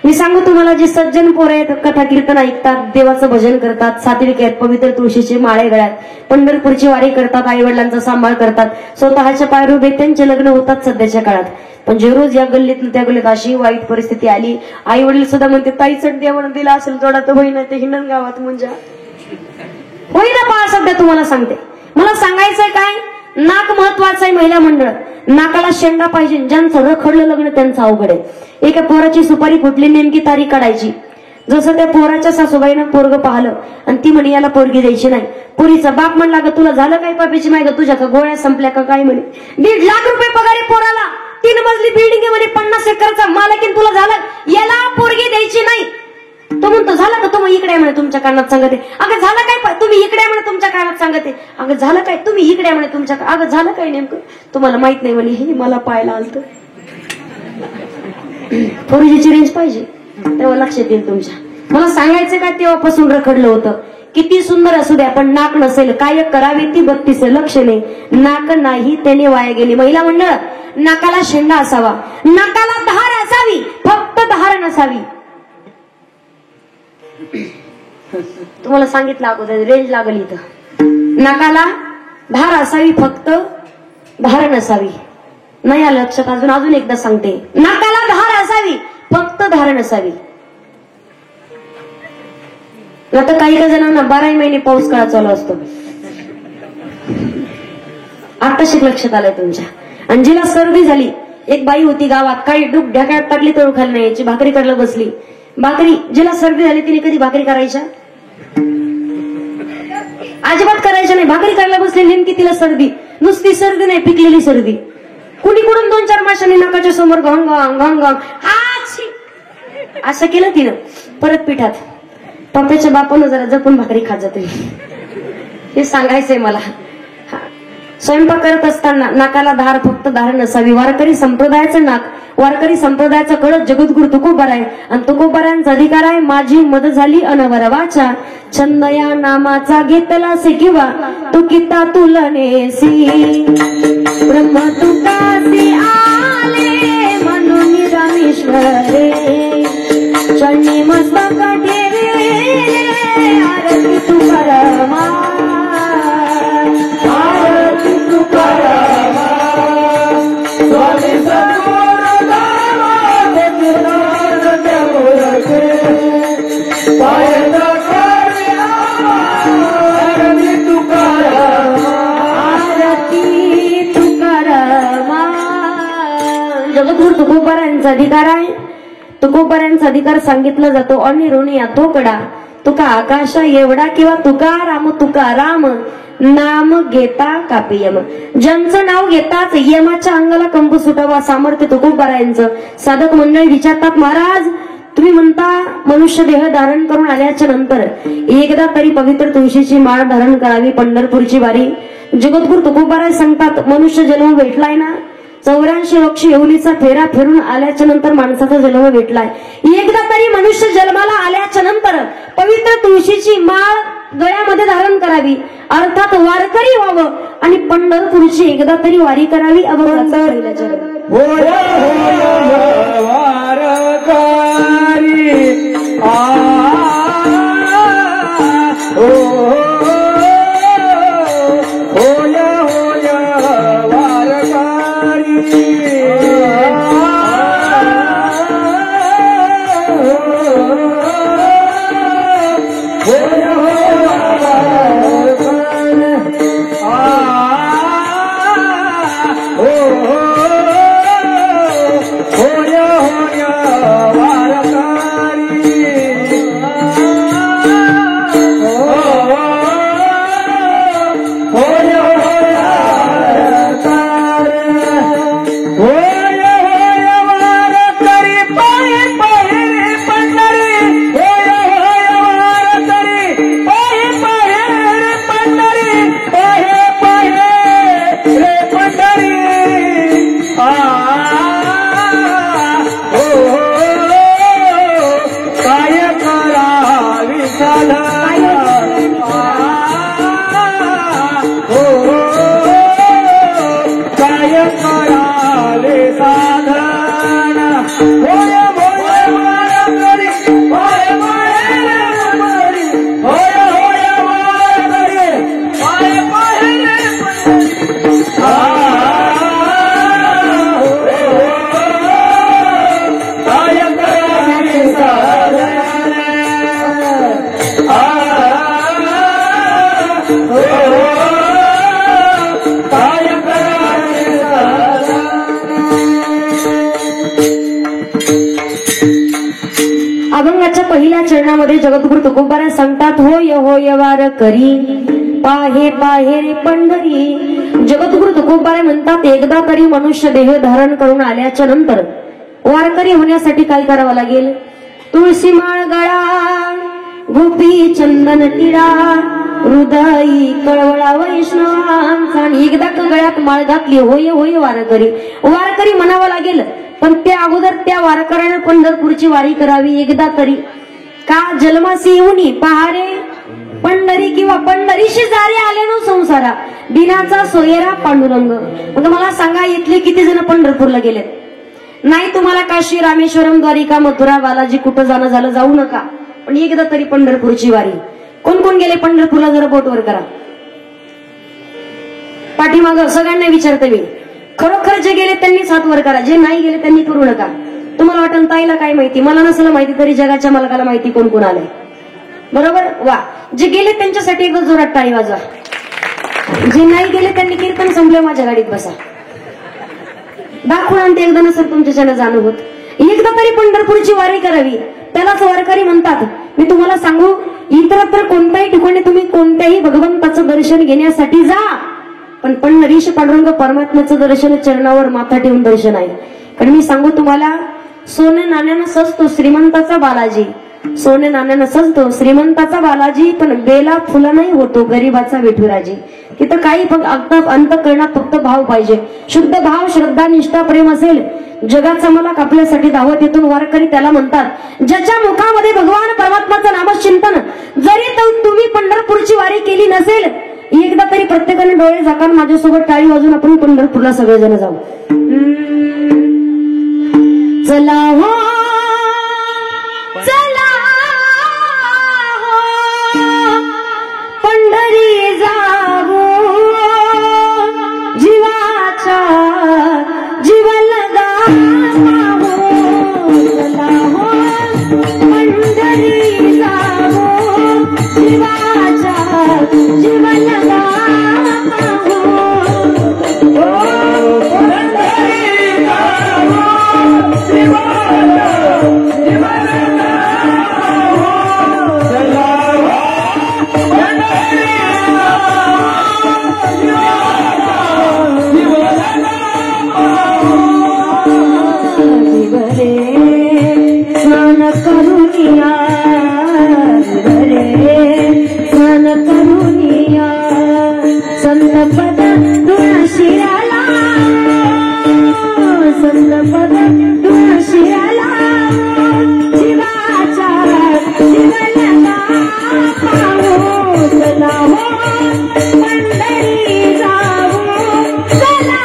मी सांगू तुम्हाला, जे सज्जन पोरं आहेत, कथा कीर्तन ऐकतात, देवाचं भजन करतात, सात्विक आहेत, पवित्र तुळशीचे माळे गळ्यात, पंढरपूरची वारी करतात, आई वडिलांचा सांभाळ करतात, स्वतःच्या पायावर उभे, त्यांचे लग्न होतात सध्याच्या काळात. पण जे रोज या गल्लीत त्या गल्लीत अशी वाईट परिस्थिती आली, आई वडील सुद्धा म्हणते ताई चढ देवानं दिला असेल थोडा तर होईना, ते हिंडण गावात म्हणजे होईना पहा. सध्या तुम्हाला सांगते, मला सांगायचंय काय, नाक महत्वाचं आहे महिला मंडळ. नाकाला शेंडा पाहिजे. ज्यांचं रखडलं लग्न त्यांचं अवघड आहे. एका पोराची सुपारी फुटली, नेमकी तारीख काढायची. जसं त्या पोराच्या सासूबाईनं पोरग पाहिलं आणि ती म्हणे याला पोरगी द्यायची नाही. पोरीचा बाप म्हणला ग तुला झालं काय पापीची माय ग, तुझ्या का गोळ्या संपल्या का काय म्हणे. 1.5 लाख रुपये पगार आहे पोराला, 3 मजली बिल्डिंग आहे म्हणे, 50 एकरचा मालकीन, तुला झालं, याला पोरगी द्यायची नाही. तो म्हणतो झालं का? तुम्ही इकडे म्हणे तुमच्या कानात सांगते. अगं झालं काय? तुम्ही इकडे म्हणे तुमच्या कानात सांगते. अगं झालं काय? तुम्ही इकडे म्हणे तुमच्या. अगं झालं काय नेमकं? तुम्हाला माहित नाही म्हणे, हे मला पाहायला आलत. पोरीची रेंज पाहिजे तेव्हा लक्षात येईल तुमच्या. मला सांगायचं काय, तेव्हापासून रखडलं होतं. किती सुंदर असू द्या, पण नाक नसेल काय करावी ती 32 लक्षणे. नाक नाही त्याने वाया गेली. महिला मंडळ नाकाला शेंडा असावा, नाकाला धार असावी, फक्त धार नसावी. तुम्हाला सांगितलं अगोदर, रेंज लागली इथं. नाकाला धार असावी, फक्त धार नसावी. नाही आलं लक्षात? अजून एकदा सांगते, नाकाला धार असावी, फक्त धार नसावी. आता काही काही जणांना 12 महिने पाऊस काळ चालू असतो. आताशी लक्षात आलंय तुमच्या. आणि जिला सर्दी झाली, एक बाई होती गावात, काही डूक ढ्याक्यात टाकली तर खाली नाही यायची, भाकरी करायला बसली. भाकरी जिला सर्दी झाली तिने कधी भाकरी करायच्या? अजिबात करायच्या नाही. भाकरी करायला बसली, नेमकी तिला सर्दी, नुसती सर्दी नाही पिकलेली सर्दी. कुणीकडून 2-4 माशांनी नाकाच्या समोर घांग घांग घांग असं केलं तिनं. परत पिठात पप्प्याच्या बापानं जरा जपून भाकरी खात जाते, हे सांगायचंय मला. स्वयंपाक करत असताना नाकाला धार, फक्त धार नसावी. वारकरी संप्रदायाचं नाक, वारकरी संप्रदायाचा कळस जगद्गुरु तुकोबार आहे. आणि तुकोबारांचा अधिकार आहे, माझी मद झाली अनवर वाचा, छंद या नामाचा घेतला से किंवा तुकिता तुलनेसी, ब्रह्म तुकासी आले म्हणून रामेश्वरे, चरणी मस्तक ठेवे आरती तुकारामा, आरती तुकारामा, स्वामी जगद्गुरु तुकोबारांचा अधिकार आहे. तुकोबारांचा अधिकार सांगितला जातो, अनिरुणिया तो कडा, तुका आकाशा एवढा किंवा तुकाराम तुकाराम नाम घेता कापी यम. ज्यांचं नाव घेताच यमाच्या अंगाला कंप सुटावा, सामर्थ्य तुकोबारायांचं. साधक मंडळी विचारतात, महाराज तुम्ही म्हणता मनुष्य देह धारण करून आल्याच्या नंतर एकदा तरी पवित्र तुळशीची माळ धारण करावी, पंढरपूरची वारी. जगद्गुरु तुकोबाराय सांगतात मनुष्य जन्म भेटलाय ना, 84 लक्ष येवलीचा फेरा फिरून आल्याच्या नंतर माणसाचा जन्म भेटलाय. एकदा तरी मनुष्य जन्माला आल्याच्या नंतर पवित्र तुळशीची माळ गळ्यामध्ये धारण करावी, अर्थात वारकरी व्हावं आणि पंढरपूरची एकदा तरी वारी करावी. अभंगाच्या पहिल्या चरणामध्ये जगद्गुरु तुकोबाराय सांगतात होय होय वार करी पाहे पाहे रे पंढरी. जगद्गुरु तुकोबाराय म्हणतात एकदा तरी मनुष्य देह धारण करून आल्याच्या नंतर वारकरी होण्यासाठी काय करावं लागेल? तुळशी माळ गळा, गोपी चंदन टिळा, हृदयी कळवळा वैष्णवांचा. आणि एकदा गळ्यात माळ घातली होय होय वारकरी, वारकरी म्हणावं लागेल. पण त्या अगोदर त्या वारकऱ्याने पंढरपूरची वारी करावी एकदा तरी. का जन्मासी येऊनी पहारे पंढरी किंवा पंढरीशी जारी आले नो संसारा, दिनाचा सोयरा पांडुरंग. मग मला सांगा इथले किती जण पंढरपूरला गेलेत? नाही तुम्हाला काशी रामेश्वरम द्वारिका मथुरा बालाजी कुठं जाणं झालं जाऊ नका, पण एकदा तरी पंढरपूरची वारी. कोण कोण गेले पंढरपूरला जरा बोटवर करा. पाठीमाग सगळ्यांना विचारते मी, खरोखर जे गेले त्यांनीच हात वर करा, जे नाही गेले त्यांनी करू नका. तुम्हाला वाटतं ताईला काय माहिती, मला नसेल माहिती तरी जगाच्या मालकाला माहिती कोण कोण आले. बरोबर वा, जे गेले त्यांच्यासाठी एकदा जोरात टाळी वाजवा. जे नाही गेले त्यांनी कीर्तन संपलं माझ्या गाडीत बसा. दाखवून आणते एकदा नसेल तुमच्याच्यानं जाणं होत. एकदा तरी पंढरपूरची वारी करावी, त्यालाच वारकरी म्हणतात. मी तुम्हाला सांगू, इतरत्र कोणत्याही ठिकाणी तुम्ही कोणत्याही भगवंताचं दर्शन घेण्यासाठी जा, पण पंढरीश पांडुरंग परमात्म्याचं दर्शन चरणावर माथा ठेवून दर्शन आहे. कारण मी सांगू तुम्हाला, सोने नाण्यानं सजतो श्रीमंताचा बालाजी, सोने नाण्यानं सजतो श्रीमंताचा बालाजी, पण बेला फुला नाही होतो गरीबाचा विठुराजी. तिथं काही फक्त अंतःकरणात फक्त भाव पाहिजे, शुद्ध भाव, श्रद्धा, निष्ठा, प्रेम असेल. जगाचा मला आपल्यासाठी दावत येथून वारकरी त्याला म्हणतात, ज्याच्या मुखामध्ये भगवान परमात्माचं नामचिंतन जरी तुम्ही पंढरपूरची वारी केली नसेल, एकदा तरी प्रत्येकाने डोळे झाकान माझ्यासोबत टाळी वाजून आपण पंढरपूरला सगळेजण जाऊ. चला हो चला हो पंढरी जाऊ, जीवाचा जीव लगावो. चला हो पंढरी जाऊ, जीवाचा जीव लगावो. पंढरी पद तुळशीला जीवाचा जीवलगा पाहू चला हो पंढरी जाऊ चला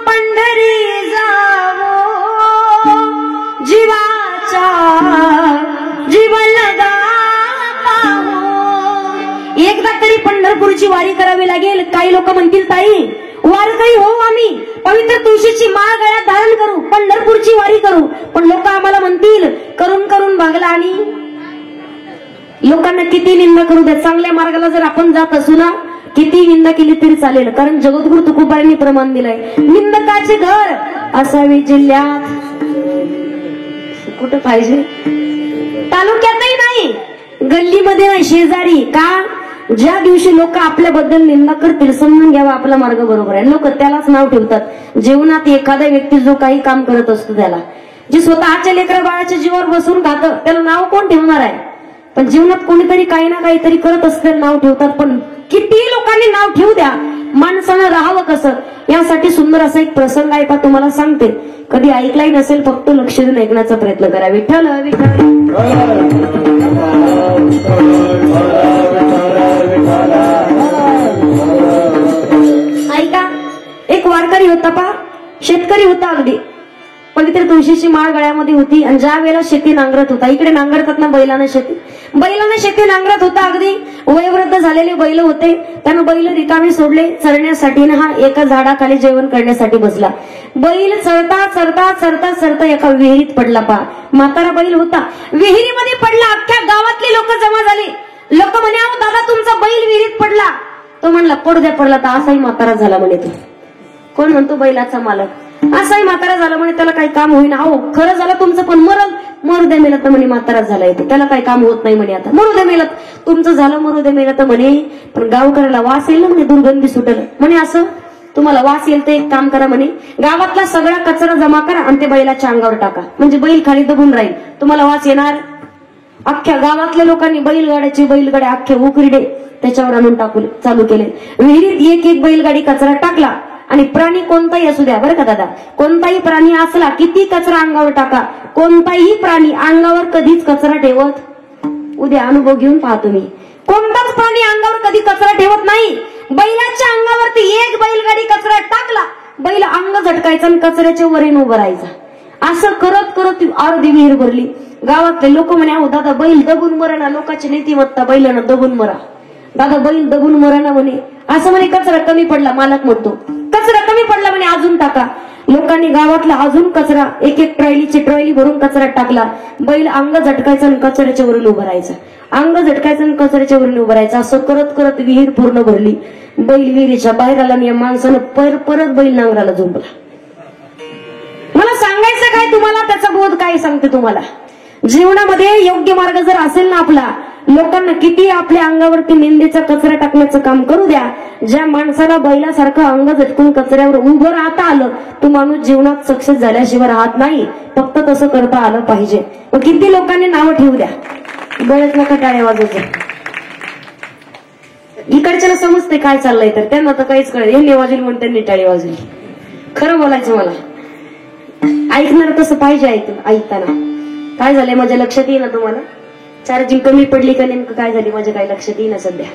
पंढरी जाऊ जीवाचा जीवलगा पंढरपूरची वारी करावी लागेल. काही लोक म्हणतील ताई वारकरी हो आम्ही पवित्र तुळशीची माळ गळ्यात धारण करू पंढरपूरची वारी करू. पण लोक आम्हाला म्हणतील करून करून भागला. आणि लोकांना किती निंदा करू द्या, चांगल्या मार्गाला जर आपण जात असू ना किती निंदा केली तरी चालेल. कारण जगद्गुरु तुकोबांनी प्रमाण दिलंय निंदकाचे घर असावे जिल्ह्यात. कुठं पाहिजे तालुक्यातही नाही गल्लीमध्ये नाही शेजारी. का ज्या दिवशी लोक आपल्याबद्दल निंदा करतील समजून घ्यावा आपला मार्ग बरोबर आहे. लोक त्यालाच नाव ठेवतात. जीवनात एखादा व्यक्ती जो काही काम करत असतो त्याला जे स्वतःच्या लेकरा बाळाच्या जीवावर बसून खातं त्याला नाव कोण ठेवणार आहे. पण जीवनात कोणीतरी काही ना काहीतरी करत असते नाव ठेवतात. पण किती लोकांनी नाव ठेवू द्या माणसानं राहावं कसं यासाठी सुंदर असा एक प्रसंग आहे. पा तुम्हाला सांगते कधी ऐकलाही नसेल फक्त लक्ष देऊन ऐकण्याचा प्रयत्न करा. विठ्ठल ऐका. एक वारकरी होता पा शेतकरी होता अगदी पवित्र तुळशीची माळ गळ्यामध्ये होती. आणि ज्या वेळेला शेती नांगरत होता इकडे नांगरतात ना बैलानं शेती नांगरत होता. अगदी वयोवृद्ध झालेले बैल होते. त्यानं बैल रिकामे सोडले चरण्यासाठी ना हा एका झाडाखाली जेवण करण्यासाठी बसला. बैल चरता चरता चरता चरता एका विहिरीत पडला. पा म्हातारा बैल होता विहिरीमध्ये पडला. अख्ख्या गावातले लोक जमा झाले. लोक म्हणे अहो दादा तुमचा बैल विहिरीत पडला. तो म्हणला पडू द्या पडला तर असाही म्हातारा झाला म्हणे. तो कोण म्हणतो बैलाचा मालक असाही म्हातारा झाला म्हणे त्याला काही काम होईना. अहो खरं झालं तुमचं पण मरू द्या मेलं तर म्हणे म्हातारा झाला येतो त्याला काही काम होत नाही म्हणे. आता मरू द्या मेलं तुमचं झालं मरू द्या मेलं तर म्हणे पण गावकऱ्याला वास येईल ना म्हणे दुर्गंधी सुटल म्हणे. असं तुम्हाला वास येईल ते एक काम करा म्हणे गावातला सगळा कचरा जमा करा आणि ते बैलाच्या अंगावर टाका म्हणजे बैल खाली दबून राहील तुम्हाला वास येणार. अख्ख्या गावातल्या लोकांनी बैलगाड्या अख्खे उकरडे त्याच्यावर आणून टाकू चालू केले. विहिरीत एक एक बैलगाडी कचरा टाकला. आणि प्राणी कोणताही असू द्या बरं का दादा कोणताही प्राणी असला किती कचरा अंगावर टाका कोणताही प्राणी अंगावर कधीच कचरा ठेवत उद्या अनुभव घेऊन पहा तुम्ही कोणताच प्राणी अंगावर कधी कचरा ठेवत नाही. बैलाच्या अंगावरती एक बैलगाडी कचरा टाकला बैल अंग झटकायचा आणि कचऱ्याच्या वरीन उभं राहायचा. असं करत करत अर्धी विहीर भरली. गावातले लोक म्हणे अहो दादा बैल दबून मरणा लोकांची नीतिमत्ता बैलानं दबून मरा. दादा बैल दबून मरणा म्हणे असं म्हणे कचरा कमी पडला. मालक म्हणतो कचरा कमी पडला म्हणे अजून टाका. लोकांनी गावातला अजून कचरा एक एक ट्रॉली भरून कचरा टाकला. बैल अंग झटकायचा आणि कचऱ्याच्या वरून उभं राहायचा. अंग झटकायचं आणि कचऱ्याच्या वरून उभं राहायचं. असं करत करत विहीर पूर्ण भरली. बैल विहिरीच्या बाहेर आला आणि या माणसानं परत बैल नांगराला झोंबला. मला सांगायचं काय तुम्हाला त्याचा बोध काय सांगते तुम्हाला. जीवनामध्ये योग्य मार्ग जर असेल ना आपला लोकांना किती आपल्या अंगावरती निंदेचा कचरा टाकण्याचं काम करू द्या. ज्या माणसाला बैलासारखं अंग झटकून कचऱ्यावर उभं राहता आलं तो माणूस जीवनात सक्सेस झाल्याशिवाय राहत नाही. फक्त तसं करता आलं पाहिजे. मग किती लोकांनी नावं ठेवू द्या बळच नका टाळ्या वाजवते. इकडच्याला समजते काय चाललंय तर त्यांना तर काहीच कळलं. यांनी वाजवली म्हणून त्यांनी टाळी वाजवली. खरं बोलायचं मला ऐकणार तसं पाहिजे. ऐकताना काय झालंय माझ्या लक्षात येईना तुम्हाला चार्जिंग कमी पडली का नेमकं काय झाली माझ्या काही लक्षात येईना सध्या.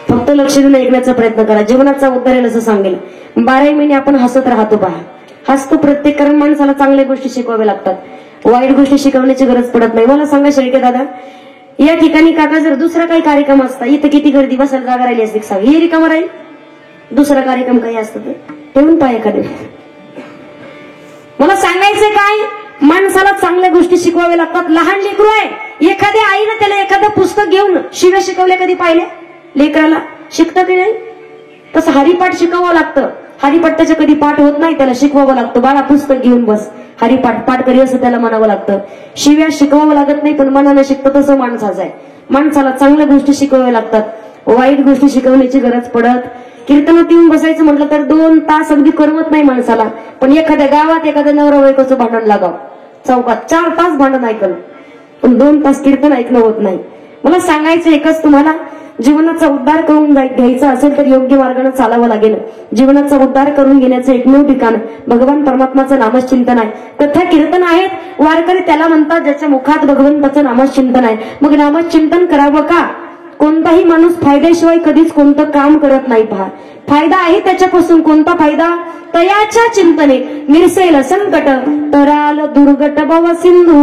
फक्त लक्ष देऊन ऐकण्याचा प्रयत्न करा. जीवनाचा उद्धार येईल असं सांगेल. 12 महिने आपण हसत राहतो पहा हसतो प्रत्येक कारण माणसाला चांगल्या गोष्टी शिकवाव्या लागतात. वाईट गोष्टी शिकवण्याची गरज पडत नाही. मला सांगा शेळके दादा या ठिकाणी काका जर दुसरा काही कार्यक्रम असता इथं किती गर्दी बसायला जागा राहिली असते सांग हे रिकामा राहील. दुसरा कार्यक्रम काही असतं तर ठेवून पाय एखादे. मला सांगायचंय काय माणसाला चांगल्या गोष्टी शिकवाव्या लागतात. लहान लेकरू आहे एखाद्या आईनं त्याला एखादं पुस्तक घेऊन शिव्या शिकवल्या कधी पाहिले लेकराला शिकतं की नाही. तसं हरिपाठ शिकवावं लागतं. हरिपाठाचं कधी पाठ होत नाही, त्याला शिकवावं लागतं. बाळा पुस्तक घेऊन बस, हरिपाठ पाठ करी असं त्याला म्हणावं लागतं. शिव्या शिकवावं लागत नाही, पण मनानं शिकतं तसं माणसाचं आहे. माणसाला चांगल्या गोष्टी शिकवाव्या लागतात, वाईट गोष्टी शिकवण्याची गरज पडत. कीर्तनात येऊन बसायचं म्हटलं तर 2 तास अगदी करमत नाही माणसाला. पण एखाद्या गावात एखाद्या नवरा बायकोचं भांडण लागाव, चौकात 4 तास भांडण ऐकलं, पण 2 तास कीर्तन ऐकणं होत नाही. मला सांगायचं एकच, तुम्हाला जीवनाचा उद्धार करून घ्यायचा असेल तर योग्य मार्गाने चालावं लागेल. जीवनाचा उद्धार करून घेण्याचं एकमेव ठिकाण भगवान परमात्माचं नामचिंतन आहे. कथा कीर्तन आहेत, वारकरी त्याला म्हणतात ज्याच्या मुखात भगवंताचं नामचिंतन आहे. मग नामचिंतन करावं का? कोणताही माणूस फायद्याशिवाय कधीच कोणतं काम करत नाही. पहा, फायदा आहे त्याच्यापासून. कोणता फायदा? तयाच्या चिंतने मिरसेल संकट, तराल दुर्गट भव सिंधू.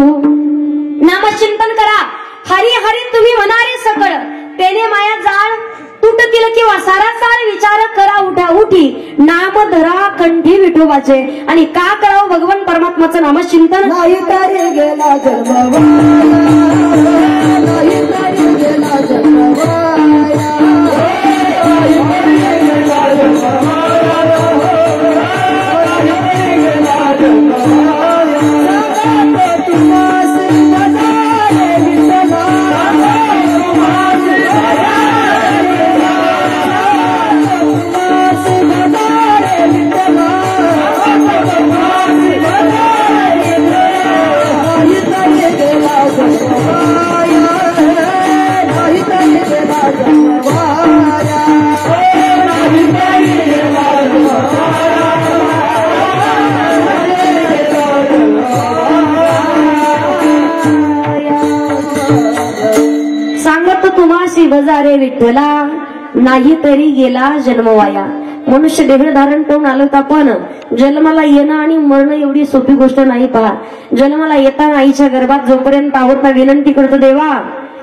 नामचिंतन करा, हरी हरी तुम्ही म्हणारे सकळ, तेने माया जाळ तुटतील किंवा सारा साळ. विचार करा उठा उठी, नाम धरा कंठी विठोबाचे. आणि का करावं भगवान परमात्माचं नामचिंतन? नाही तरी गेला जन्म, नाही तरी गेला जन्म. तुम्हासी बजारे विठ्ठला, नाही तरी गेला जन्मवाया. मनुष्य देह धारण करून आलो तर आपण जन्माला येणं आणि मरणं एवढी सोपी गोष्ट नाही. पहा, जन्माला येता आईच्या गर्भात जोपर्यंत आवडता विनंती करतो, देवा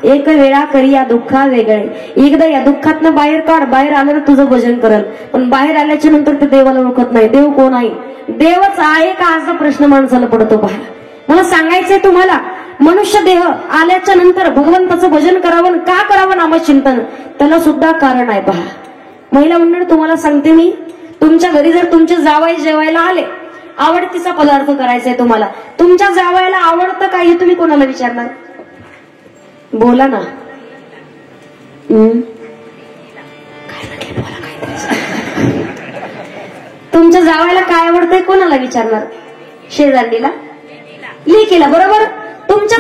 एक वेळा करी या दुःखा वेगळे. एकदा या दुःखातनं बाहेर काढ, बाहेर आलं तुझं भजन करल. पण बाहेर आल्याच्या नंतर ते देवाला ओळखत नाही. देव कोण आहे? देवच आहे का असा प्रश्न माणसाला पडतो. पहा, मला सांगायचंय तुम्हाला, मनुष्य देह आल्याच्या नंतर भगवंताचं भजन करावं. का करावं नामचिंतन? त्याला सुद्धा कारण आहे. पहा, महिला मंडळ तुम्हाला सांगते मी, तुमच्या घरी जर तुमचे जावई जेवायला आले, आवडतीचा पदार्थ करायचा आहे तुम्हाला, तुमच्या जावयाला आवडतं का हे तुम्ही कोणाला विचारणार? बोला ना. तुमच्या जावयाला काय आवडतंय कोणाला विचारणार? शेजारणीला, लेकीला, बरोबर. तुमच्या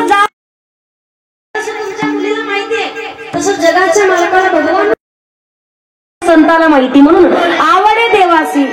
तुमच्या मुलीला माहितीये, तसं जगाच्या मालकाला भगवान संताला माहिती. म्हणून आवडे देवासी.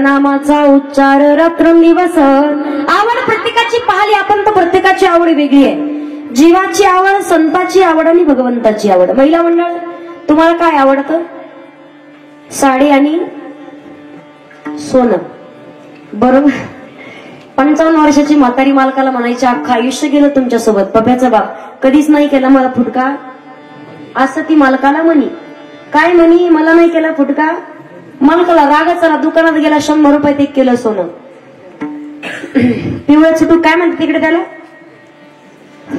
नामाचा उच्चार रात्रंदिवस. आवड प्रत्येकाची पाहिली आपण तर प्रत्येकाची आवड वेगळी आहे. जीवाची आवड, संताची आवड आणि भगवंताची आवड. महिला मंडळ तुम्हाला काय आवडतं? साडी आणि सोनं, बरोबर. 55 वर्षाची म्हातारी मालकाला म्हणायची अख्खं आयुष्य गेलं तुमच्यासोबत, पप्याचा बाप कधीच नाही केला मला फुटका, असं ती मालकाला म्हणी. काय म्हणी, मला नाही केला फुटका. मालकाला राग चला, दुकानात गेला, 100 रुपयात 1 किलो सोनं. पिवळं चुटूक काय म्हणते तिकडे त्याला,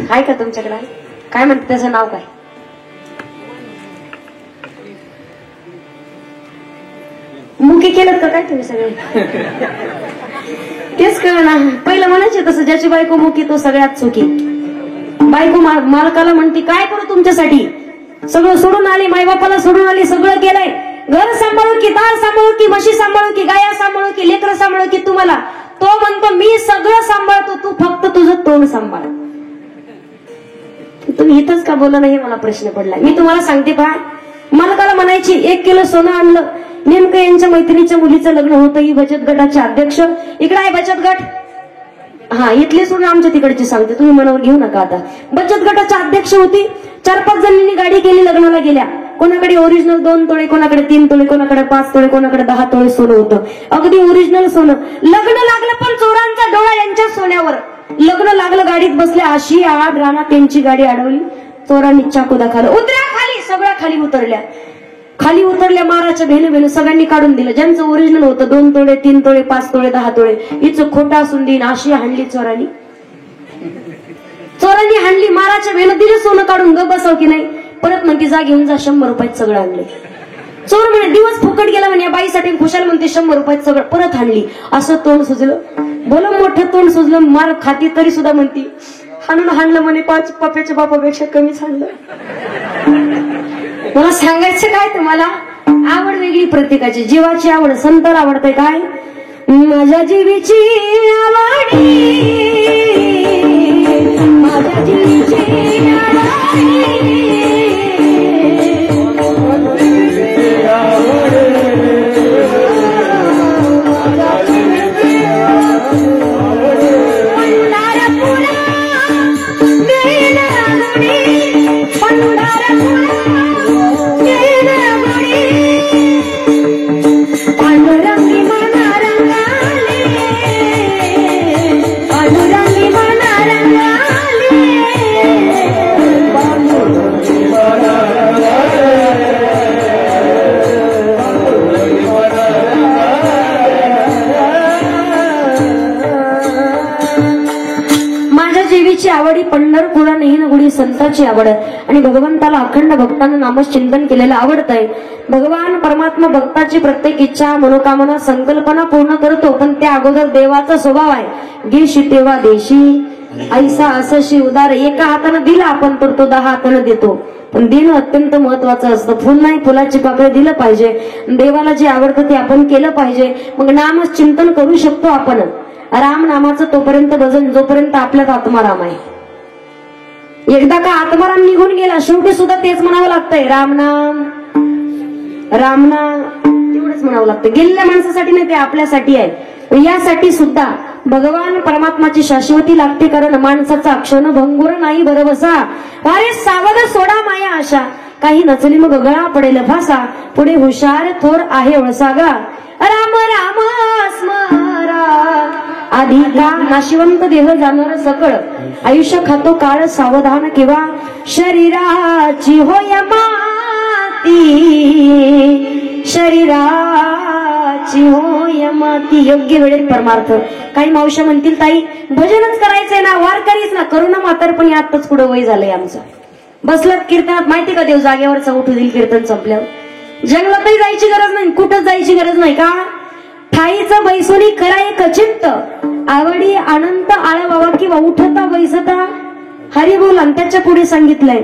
आहे का तुमच्याकडे, काय म्हणते त्याचं नाव काय? मुके केलं का काय तुम्ही सगळे? तेच कळ ना, पहिलं म्हणायचे तसं, ज्याची बायको मुकी तो सगळ्यात चुकी. बायको मालकाला म्हणते काय करू तुमच्यासाठी, सगळं सोडून आली, मायबापाला सोडून आली, सगळं केलंय, घर सांभाळू की, दार सांभाळू की, म्हशी सांभाळू की, गाया सांभाळू की, लेकरं सांभाळू की तुम्हाला. तो म्हणतो मी सगळं सांभाळतो, तू फक्त तुझं तोंड सांभाळ. तुम्ही इथंच का बोला नाही मला प्रश्न पडला. मी तुम्हाला सांगते पहा, मालकाला म्हणायची 1 किलो सोनं आणलं. नेमकं यांच्या मैत्रिणीच्या मुलीचं लग्न होतं. ही बचत गटाचे अध्यक्ष, इकडे आहे बचत गट, हा इथले सोडून आमच्या तिकडची सांगते, तुम्ही मनावर घेऊ नका. आता बचत गटाच्या अध्यक्ष होती. 4-5 जणींनी गाडी केली, लग्नाला गेल्या. कोणाकडे ओरिजिनल 2 तोळे, कोणाकडे 3 तोळे, कोणाकडे 5 तोळे, कोणाकडे 10 तोळे सोनं होतं. अगदी ओरिजिनल सोनं. लग्न लागलं पण चोरांचा डोळा यांच्या सोन्यावर. लग्न लागलं, गाडीत बसल्या, अशी आड राणा त्यांची गाडी अडवली. चोरांनी चाकू दाखवलं, उतरा खाली. सगळ्या खाली उतरल्या. खाली उतरल्या, माराच्या भेन सगळ्यांनी काढून दिलं. ज्यांचं ओरिजिनल होतं 2 तोळे, 3 तोळे, 5 तोळे, 10 तोळे, हिचं खोटा असून देईन अशी हाणली चोरांनी. चोरांनी हाणली, माराच्या भेन दिलं सोनं काढून. ग बसव की नाही, परत म्हणते जा घेऊन जा, 100 रुपयात सगळं आणले. चोर म्हणे दिवस फुकट गेला म्हणे, बाईसाठी खुशाल म्हणते 100 रुपयात सगळं. परत हाणली, असं तोंड सुजलं, बोला मोठं तोंड सुजलं. मार खाती तरी सुद्धा म्हणती हाणून हाणलं म्हणे, 5 पप्याच्या बापापेक्षा कमीच हाणलं. मला सांगायचं काय तुम्हाला, आवड वेगळी प्रत्येकाची, जीवाची आवड. संताला आवडतंय काय, माझ्या जीवीची आवडी, माझ्या जीवीची आवडी. आवडी पंढरपुरा नाही ना गुढी संताची आवड आहे. आणि भगवंताला अखंड भक्तांना नामचिंतन केलेलं आवडत आहे. भगवान परमात्मा भक्ताची प्रत्येक इच्छा मनोकामना संकल्पना पूर्ण करतो, पण त्या अगोदर देवाचा स्वभाव आहे घेशी तेव्हा देशी, ऐसा असशी उदार. एका हाताने दिला आपण तर तो 10 हाताने देतो, पण देणं अत्यंत महत्वाचं असतं. फुल नाही फुलाची पाकळी दिलं पाहिजे. देवाला जे आवडतं ते आपण केलं पाहिजे. मग नामचिंतन करू शकतो आपण. राम नामाचं तोपर्यंत भजन जोपर्यंत आपल्यात आत्माराम आहे. एकदा का आत्माराम निघून गेला शेवटी सुद्धा तेच म्हणावं लागतंय, राम नाम राम नाम, तेवढंच म्हणावं लागतं. गेलेल्या माणसासाठी नाही, ते आपल्यासाठी आहे. यासाठी सुद्धा भगवान परमात्माची शाश्वती लागते, कारण माणसाचा क्षण भंगुर नाही भरवसा. अरे सावध सोडा माया आशा, काही नचली मग गळा पडेल फासा. पुढे हुशार थोर आहे वळसागा. राम राम स्मरा आधी का नाशिवंत देह जाणार सकळ. आयुष्य खातो काळ सावधान किंवा शरीराची होय माती, शरीराची होय माती. योग्य वेळेत परमार्थ. काही मावश्या म्हणतील ताई भजनच करायचंय ना, वारकरीच ना, करू ना म्हातारपणी. आताच पुढे वय झालंय आमचं. बसलात कीर्तनात, माहिती का देव जागेवरचा उठू देईल कीर्तन संपल्यावर. जंगलातही जायची गरज नाही, कुठंच जायची गरज नाही. का ठाईचं बैसोनी करा एक चित्त, आवडी अनंत आळा बाबा किंवा उठता बैसता हरी बोल. आणि त्याच्या पुढे सांगितलंय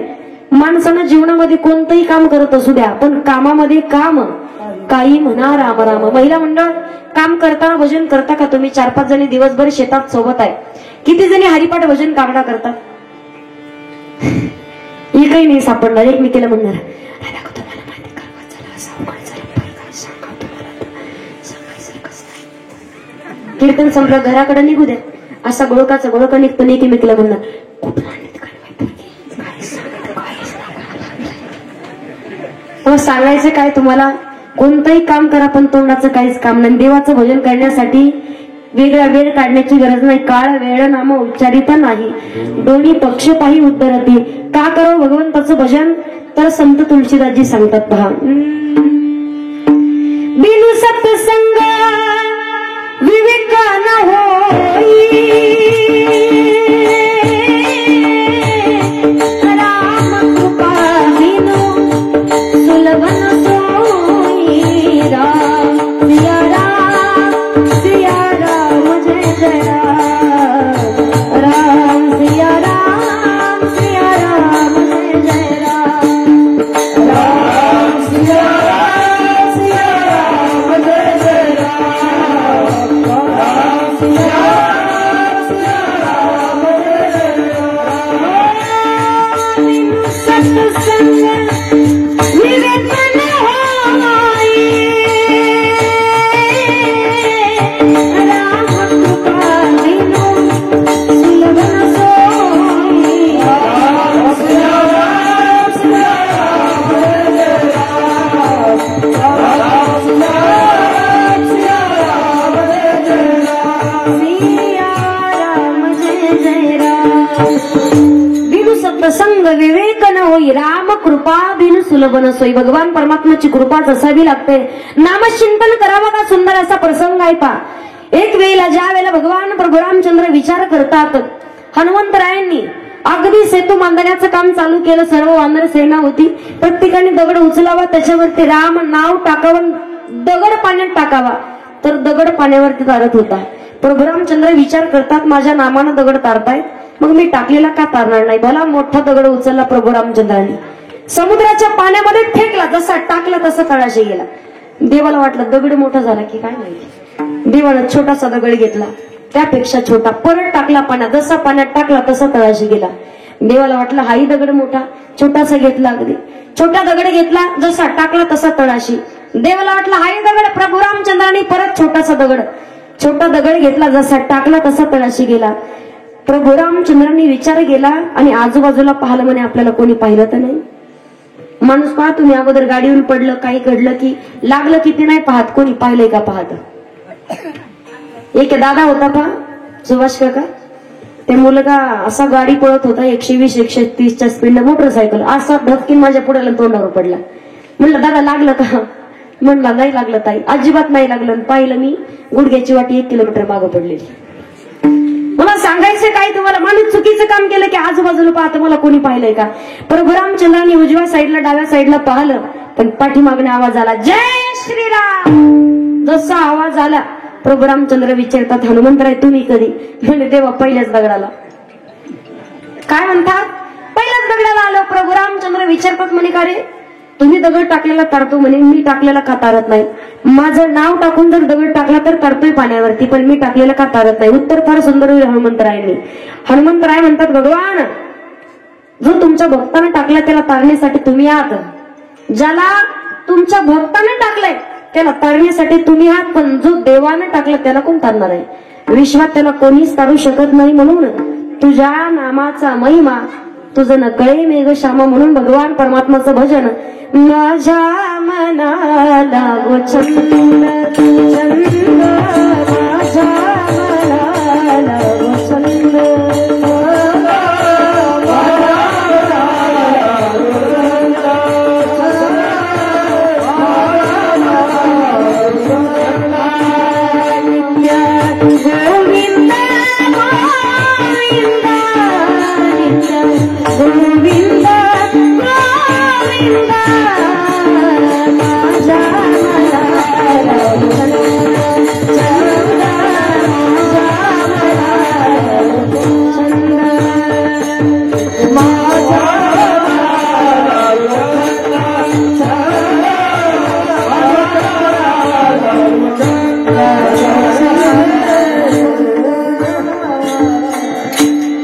माणसानं जीवनामध्ये कोणतंही काम करत असू द्या, पण कामामध्ये काम काही म्हणा राम राम. महिला मंडळ काम करताना भजन करता का तुम्ही? 4-5 जणी दिवसभर शेतात सोबत आहे. किती जणी हरिपाठ भजन कागडा करतात? एकही नाही सापडणार. एकमेकीला म्हणणार कीर्तन संपलं घराकडे निघू द्या, असा गोळकाचा गोळका निघतो. एकमेकीला म्हणणार कुठून सांगायचं काय तुम्हाला? कोणतंही काम करा पण तोंडाचं काहीच काम नाही. देवाचं भजन करण्यासाठी वेगळा वेळ काढण्याची गरज नाही. काळ वेळ नाम उच्चारिता नाही, दोन्ही पक्ष पाही उत्तरती. का करावं भगवंताचं भजन? तर संत तुळशीदासजी सांगतात पहा. बिनु सत्संग विवेक न होई, राम कृपा बिनु सुलभ न सोई. राम सिया राम जय जय राम. राम सिया राम जय जय राम. राम सिया संग विवेक न होई, राम कृपा बिन सुलभ न सोई. भगवान परमात्म्याची कृपाच असावी लागते. नामचिंतन करावं का सुंदर असा प्रसंग आहे पा. एक वेळेला ज्या वेळेला भगवान प्रभू रामचंद्र विचार करतात, हनुमंतरायांनी अगदी सेतू बांधण्याचं काम चालू केलं. सर्व वानर सेना होती, प्रत्येकाने दगड उचलावा, त्याच्यावरती राम नाव टाकावं, दगड पाण्यात टाकावा. तर दगड पाण्यावरती तारत होता. प्रभू रामचंद्र विचार करतात, माझ्या नामानं दगड तारतायत, मग मी टाकलेला का तारणार नाही. भला मोठा दगड उचलला प्रभू रामचंद्रांनी, समुद्राच्या पाण्यामध्ये फेकला. जसा टाकला तसा तळाशी गेला. देवाला वाटलं दगड मोठा झाला की काय माहिती. देवानं छोटासा दगड घेतला, त्यापेक्षा छोटा परत टाकला पाण्यात. जसा पाण्यात टाकला तसा तळाशी गेला. देवाला वाटलं हाही दगड मोठा, छोटासा घेतला. अगदी छोटा दगड घेतला, जसा टाकला तसा तळाशी. देवाला वाटलं हाही दगड. प्रभू रामचंद्रांनी परत छोटा दगड घेतला, जसा टाकला तसा तळाशी गेला. प्रभू रामचंद्रांनी विचार केला आणि आजूबाजूला पाहिलं, म्हणे आपल्याला कोणी पाहिलं तर नाही. माणूस पहा, तुम्ही अगोदर गाडीवरून पडलं, काही घडलं की लागलं की ते नाही पाहत, कोणी पाहिलंय का पाहत. एक दादा होता पहा, सुभाष काका. ते मुलगा असा गाडी पळत होता 120-130च्या स्पीडला, मोटरसायकल. असा धक्कीन माझ्या पुढ्याला तोंडावर पडला. म्हणलं दादा लागलं का? म्हणला नाही लागलं ताई, अजिबात नाही लागलं. पाहिलं मी, गुडघ्याची वाटी 1 किलोमीटर मागं पडलेली. मला सांगायचं काय तुम्हाला, माणूस चुकीचं काम केलं की आजूबाजूला पाहतं मला कोणी पाहिलंय का. प्रभू रामचंद्रांनी उजव्या साईडला डाव्या साईडला पाहिलं, पण पाठीमागणे आवाज आला, जय श्रीराम. जसा आवाज आला, प्रभू रामचंद्र विचारतात, हनुमंतराय तुम्ही कधी? म्हणजे देवा पहिल्याच दगडाला. काय म्हणतात? पहिल्याच दगडाला आलो. प्रभू रामचंद्र विचारतात, म्हणे का रे तुम्ही दगड टाकलेला तारतो? म्हणे मी टाकलेला का तारत नाही. माझं नाव टाकून जर दगड टाकला तर तारतोय पाण्यावरती, पण मी टाकलेला का तारत नाही. उत्तर फार सुंदर होईल हनुमंतरायांनी. हनुमंतराय म्हणतात, भगवान जो तुमच्या भक्ताने टाकला त्याला तारण्यासाठी तुम्ही आहात. ज्याला तुमच्या भक्ताने टाकलंय त्याला तारण्यासाठी तुम्ही आहात, पण जो देवाने टाकला त्याला कोण तारणार आहे. विश्वात त्याला कोणीच तारू शकत नाही. म्हणून तुझ्या नामाचा महिमा तुझं नकळे मेघ श्यामा. म्हणून भगवान परमात्माचं भजन. माझ्या मनाला गो छंद छंद, माझ्या मनाला गो छंद. गोविंद गोविंद गोविंद गोविंद माझ्या मनाला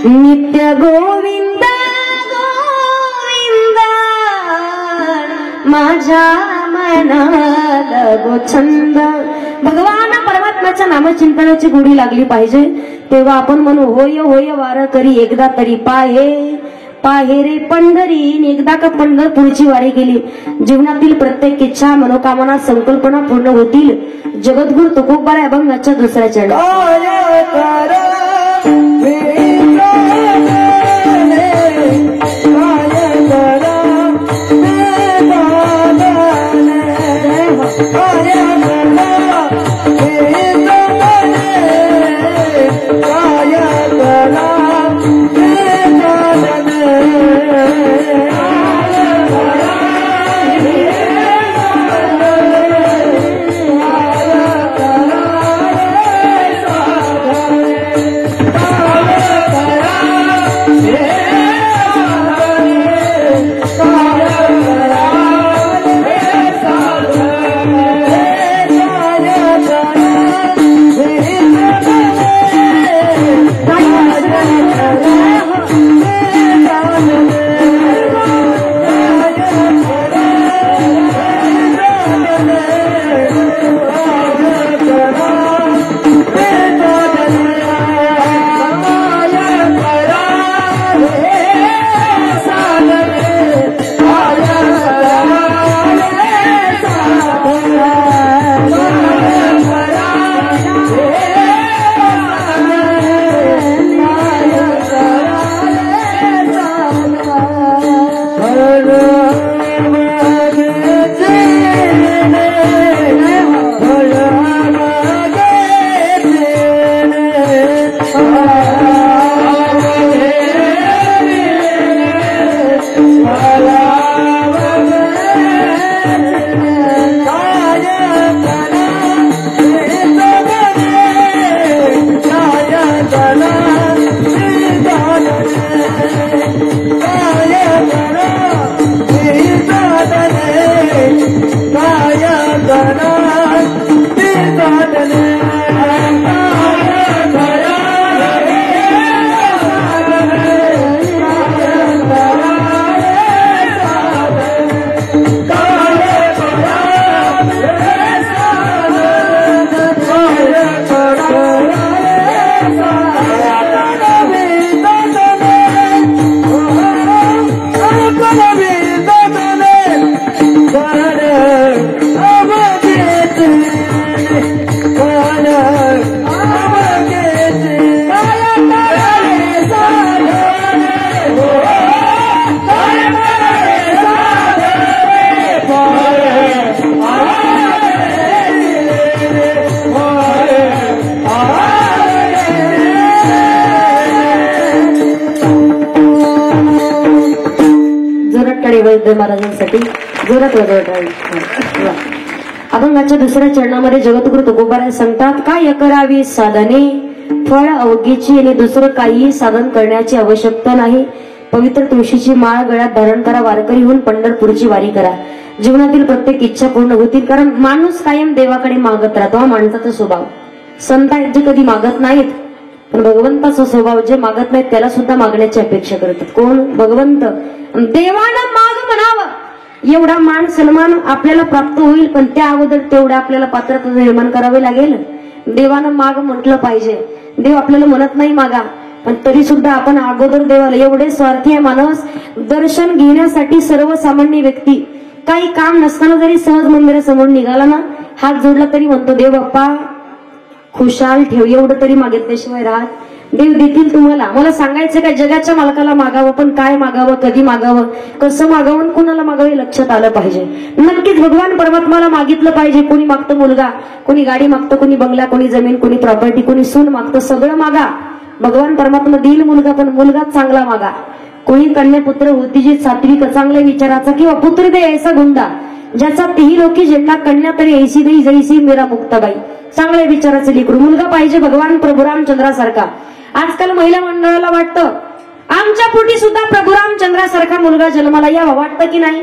नित्य गोविंद गोविंद माझ्या मनाला गो छंद. भगवान परमात्म्याच्या नामचिंतनाची गोडी लागली पाहिजे. तेव्हा आपण म्हणू, होय होय वार करी एकदा तरी पाये, पाहेरे पंढरी एकदा का पंढरपूरची वारी केली जीवनातील प्रत्येक इच्छा मनोकामना संकल्पना पूर्ण होतील. जगद्गुरु तुकोबाराय अभंगाच्या दुसऱ्या चरणात वैद्य महाराजांसाठी जोरात वाजवत. अभंगाच्या दुसऱ्या चरणामध्ये जगद्गुरु तुकोबाराय सांगतात, काय करावी साधने फळ अवघीची आणि दुसरं काही साधन करण्याची आवश्यकता नाही. पवित्र तुळशीची माळ गळ्यात धारण करा, वारकरी होऊन पंढरपूरची वारी करा. जीवनातील प्रत्येक इच्छा पूर्ण होतील. कारण माणूस कायम देवाकडे मागत राहतो, हा माणसाचा स्वभाव. संत आहेत जे कधी मागत नाहीत, पण भगवंताचा स्वभाव जे मागत नाहीत त्याला सुद्धा मागण्याची अपेक्षा करतात. कोण? भगवंत. देवानं माग म्हणावं एवढा मान सन्मान आपल्याला प्राप्त होईल, पण त्या अगोदर तेवढं आपल्याला पात्रता निर्माण करावे लागेल. देवानं माग म्हटलं पाहिजे. देव आपल्याला म्हणत नाही मागा, पण तरी सुद्धा आपण अगोदर देवाला. एवढे स्वार्थी आहे माणूस, दर्शन घेण्यासाठी सर्वसामान्य व्यक्ती काही काम नसताना जरी सहज मंदिरासमोर निघाला ना, हात जोडला तरी म्हणतो देव बाप्पा खुशाल ठेव. एवढं तरी मागितल्याशिवाय राहत. देव देतील तुम्हाला. मला सांगायचं काय, जगाच्या मालकाला मागावं, पण काय मागावं, कधी मागावं, कसं मागावं, कुणाला मागावे लक्षात आलं पाहिजे. नक्कीच भगवान परमात्माला मागितलं पाहिजे. कोणी मागतं मुलगा, कोणी गाडी मागतं, कोणी बंगला, कोणी जमीन, कोणी प्रॉपर्टी, कोणी सून मागतं. सगळं मागा, भगवान परमात्मा देईल मुलगा, पण मुलगा चांगला मागा. कोणी कन्यापुत्र होती जी सात्विक चांगल्या विचाराचा, किंवा पुत्र दे ऐसा गुंडा ज्याचा तेही लोकी झेंडा, कन्या तरी ऐसी नाही जैसी मेरा मुक्ताबाई. चांगल्या विचाराचे लेकरू मुलगा पाहिजे, भगवान प्रभू रामचंद्रासारखा. आजकाल महिला मंडळाला वाटतं आमच्या पोटी सुद्धा प्रभू रामचंद्रासारखा मुलगा जन्माला यावा. वाटतं की नाही?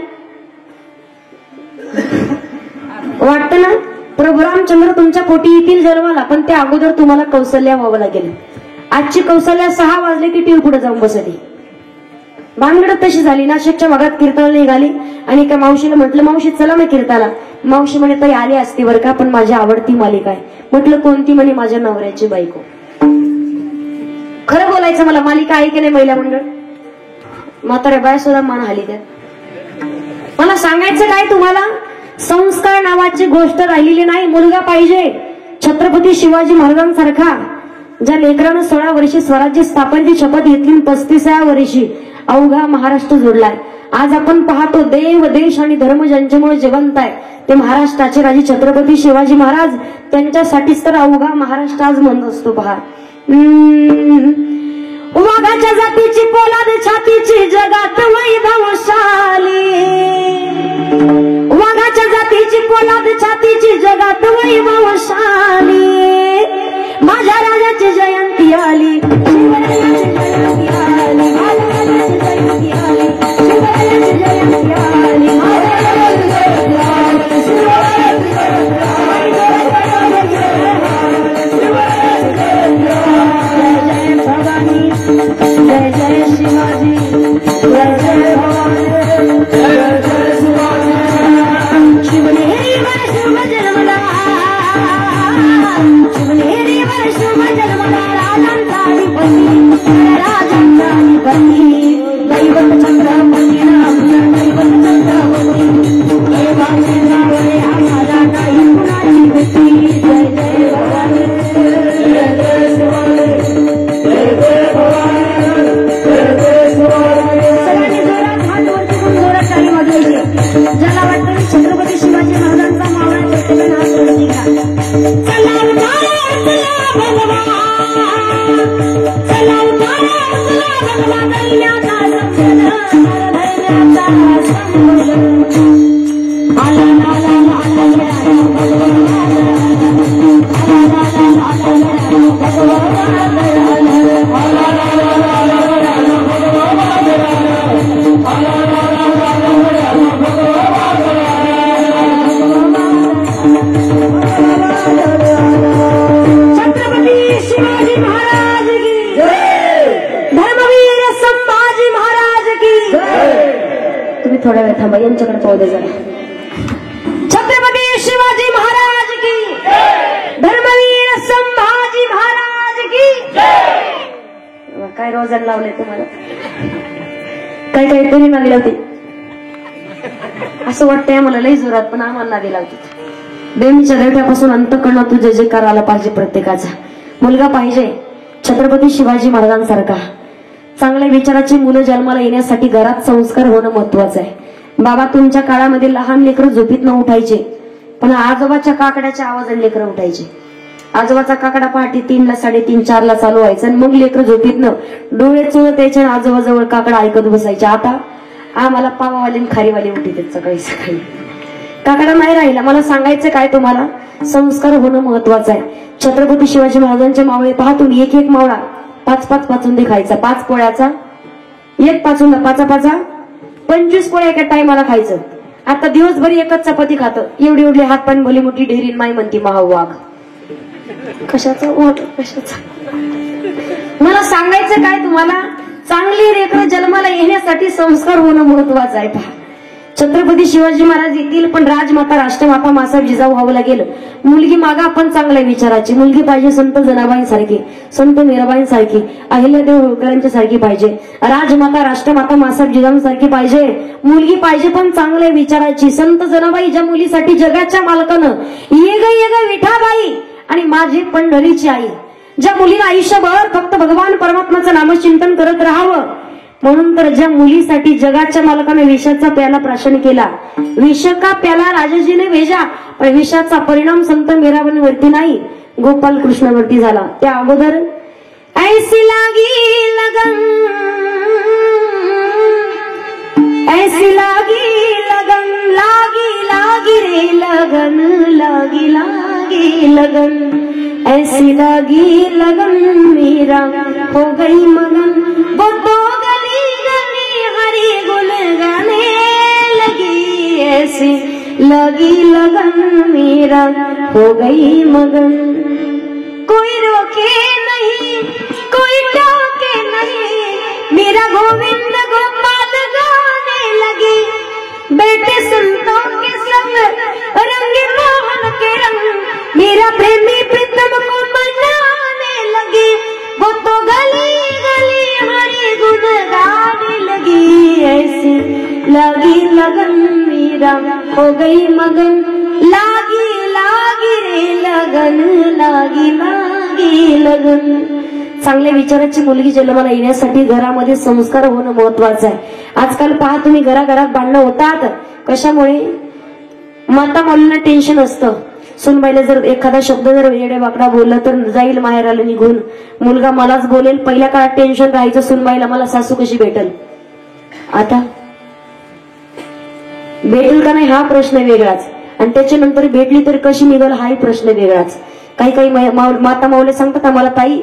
वाटतं ना? प्रभू रामचंद्र तुमच्या पोटी येतील जन्माला, पण त्या अगोदर तुम्हाला कौशल्या व्हावं लागेल. आजची कौशल्या 6 वाजले की टीव्ही पुढे जाऊन बसली. भानगड तशी झाली. नाशिकच्या भागात कीर्तनाला निघाली आणि एका मावशीला म्हटलं, मावशी चला ना कीर्तनाला. मावशी म्हणे ताई आली असती बरं का, पण माझी आवडती मालिका आहे. म्हटलं कोणती? म्हणे माझ्या नवऱ्याची बायको. खरं बोलायचं मला, मालिका आहे की नाही महिला मंडळ? म्हाताऱ्या बाय सुद्धा मान हाली द्या. मला सांगायचं काय तुम्हाला, संस्कार नावाची गोष्ट राहिलेली नाही. मुलगा पाहिजे छत्रपती शिवाजी महाराजांसारखा. ज्या लेकरानं 16 वर्षी स्वराज्य स्थापनेची शपथ घेतली, 35व्या वर्षी अवघा महाराष्ट्र जोडलाय. आज आपण पाहतो देव देश आणि धर्म ज्यांच्यामुळे जिवंत आहे ते महाराष्ट्राचे राजे छत्रपती शिवाजी महाराज. त्यांच्यासाठीच तर अवघा महाराष्ट्र आज म्हणत असतो. पहा, वाघाच्या जातीची पोलाद छातीची जगात वैभवशाली, वाघाच्या जातीची पोलाद छातीची जगात वैभवशाली. माझ्या राजाची जयंती आली, शिवरायाची जयंती आली, माझ्या राजाची जयंती आली, शिवरायाची जयंती आली, माझ्या राजाची जयंती आली, शिवरायाची जयंती आली, शिवरायाची जयंती आली. जय भवानी, जय जय शिवाजी, जय जय भवानी, जय जय शिवाजी. शिवनेरीवर शुभ जन्मला, शिवनेरीवर शुभ जन्मला, राजांचा अधिपती, राजांचा अधिपती, दैवत चंद्रपती राम, दैवत चंद्रपती, देवाचे नाव रे आम्हाला नाही कुणाची भीती. जय जय भवानी, जय जय शिवाजी, जय जय भवानी, जय जय शिवाजी. सगळ्यांनी जोरात हात वर करून जोरात ताली वाजवायची. ज्याला वाटतं छत्रपती शिवाजी महाराजांचा मावळा त्याच्याकडे हात वर निघा. चला उठारा चला भगवा, चला उठारा चला भगवा, दैन्याचा संबोध, दैन्याचा संबोध. आला आला आला छत्रपती शिवाजी महाराज की जय, धर्मवीर संभाजी महाराज की जय. तुम्ही थोड्या वेळ थांबा, यांच्याकडे पाहू दे जरा. छत्रपती शिवाजी महाराज की जय, धर्मवीर संभाजी महाराज की जय. काय रोजन लावले तुम्हाला, काही काहीतरी नादी लावते असं वाटतंय मला लई जोरात, पण आम्हाला नादी लावते. बेमीच्या देठापासून अंतकरणात तू जय जयकार आला पाहिजे प्रत्येकाचा. मुलगा पाहिजे छत्रपती शिवाजी महाराजांसारखा. चांगल्या विचाराची मुलं जन्माला येण्यासाठी घरात संस्कार होणं महत्वाचं आहे. बाबा, तुमच्या काळामध्ये लहान लेकरं झोपीत न उठायचे, पण आजोबाच्या काकड्याच्या आवाजाने लेकरं उठायचे. आजोबाचा काकडा पहाटे 3ला 3:30 4ला चालू व्हायचा आणि मग लेकरं झोपीत न डोळे चोळत यायचे आणि आजोबाजवळ काकडा ऐकत बसायचे. आता आम्हाला पावावाले खारीवाले उठीत सकाळी सकाळी. काकडा नाही राहिला. मला सांगायचं काय तुम्हाला, संस्कार होणं महत्वाचं आहे. छत्रपती शिवाजी महाराजांचे मावळे पहा तुम्ही, एक एक मावळा 5-5 पाचुंदे खायचा, 5 पोळ्याचा एक पाचुंदा, 5-5 25 पोळ्या एका टायमाला खायचं. आता दिवसभर एकच चपाती खातं. एवढी एवढी हात पाणी भली मोठी ढेरीन माय म्हणती महावाघ. कशाचा वाघ, कशाचा. मला सांगायचं काय तुम्हाला, चांगली लेकरं जन्माला येण्यासाठी संस्कार होणं महत्वाचं आहे. पहा, छत्रपती शिवाजी महाराज येतील, पण राजमाता राष्ट्रमाता मासाहेब जिजाऊ व्हावं लागेल. मुलगी मागा आपण चांगल्या विचाराची मुलगी पाहिजे. संत जनाबाईंसारखी, संत मीराबाईंसारखी, अहिल्यादेवी होळकरांच्या सारखी पाहिजे. राजमाता राष्ट्रमाता मासाहेब जिजाऊंसारखी पाहिजे मुलगी पाहिजे, पण चांगल्या विचाराची. संत जनाबाई ज्या मुलीसाठी जगाच्या मालकानं ये ग विठाबाई आणि माझी पंढरीची आई, ज्या मुलीला आयुष्यभर फक्त भगवान परमात्माचं नामचिंतन करत राहावं, म्हणून तर ज्या मुलीसाठी जगाच्या मालकाने विषाचा प्याला प्राशन केला. विष का प्याला राजाजीने भेजा, पण विषाचा परिणाम संत मीराबाईंवरती नाही, गोपाल कृष्णावरती झाला. त्या अगोदर ऐसी लागी लगन, ऐसी लागी लगन, लागी लागी रे लगन, लागी लागी लगन, ऐसी लागी लगन, मीरा हो गई मगन, वो तो गली गली हरी गुन गाने लगी, ऐसी लगी लगन, मीरा हो गई मगन. कोई रोके नहीं, कोई टोके नहीं, मेरा गोविंद गोपाल गाने लगी. बेटे संतों के संग रंगे मोहन के रंग, मेरा प्रेमी प्रीतम को मनाने लगी. वो तो गली गली हरी गुन गाने लगी, लगन मेरा हो गई मगन लागी लागी रे लगन लागी लागी लगन. चांगल्या विचाराची मुलगी जन्माला येण्यासाठी घरामध्ये संस्कार होणं महत्वाचं आहे. आजकाल पहा तुम्ही घराघरात भांडणं होतात. कशामुळे? माता मुलींना टेन्शन असतं. सुनबाईला जर एखादा शब्द जर येडे वाकडा बोललं तर जाईल माहेराला निघून, मुलगा मलाच बोलेल. पहिल्या काळात टेन्शन राहायचं सुनबाईला मला सासू कशी भेटल. आता भेटेल का नाही हा प्रश्न वेगळाच, आणि त्याच्यानंतर भेटली तर कशी निघल हाही प्रश्न वेगळाच. काही काही माता माऊले सांगतात आम्हाला, ताई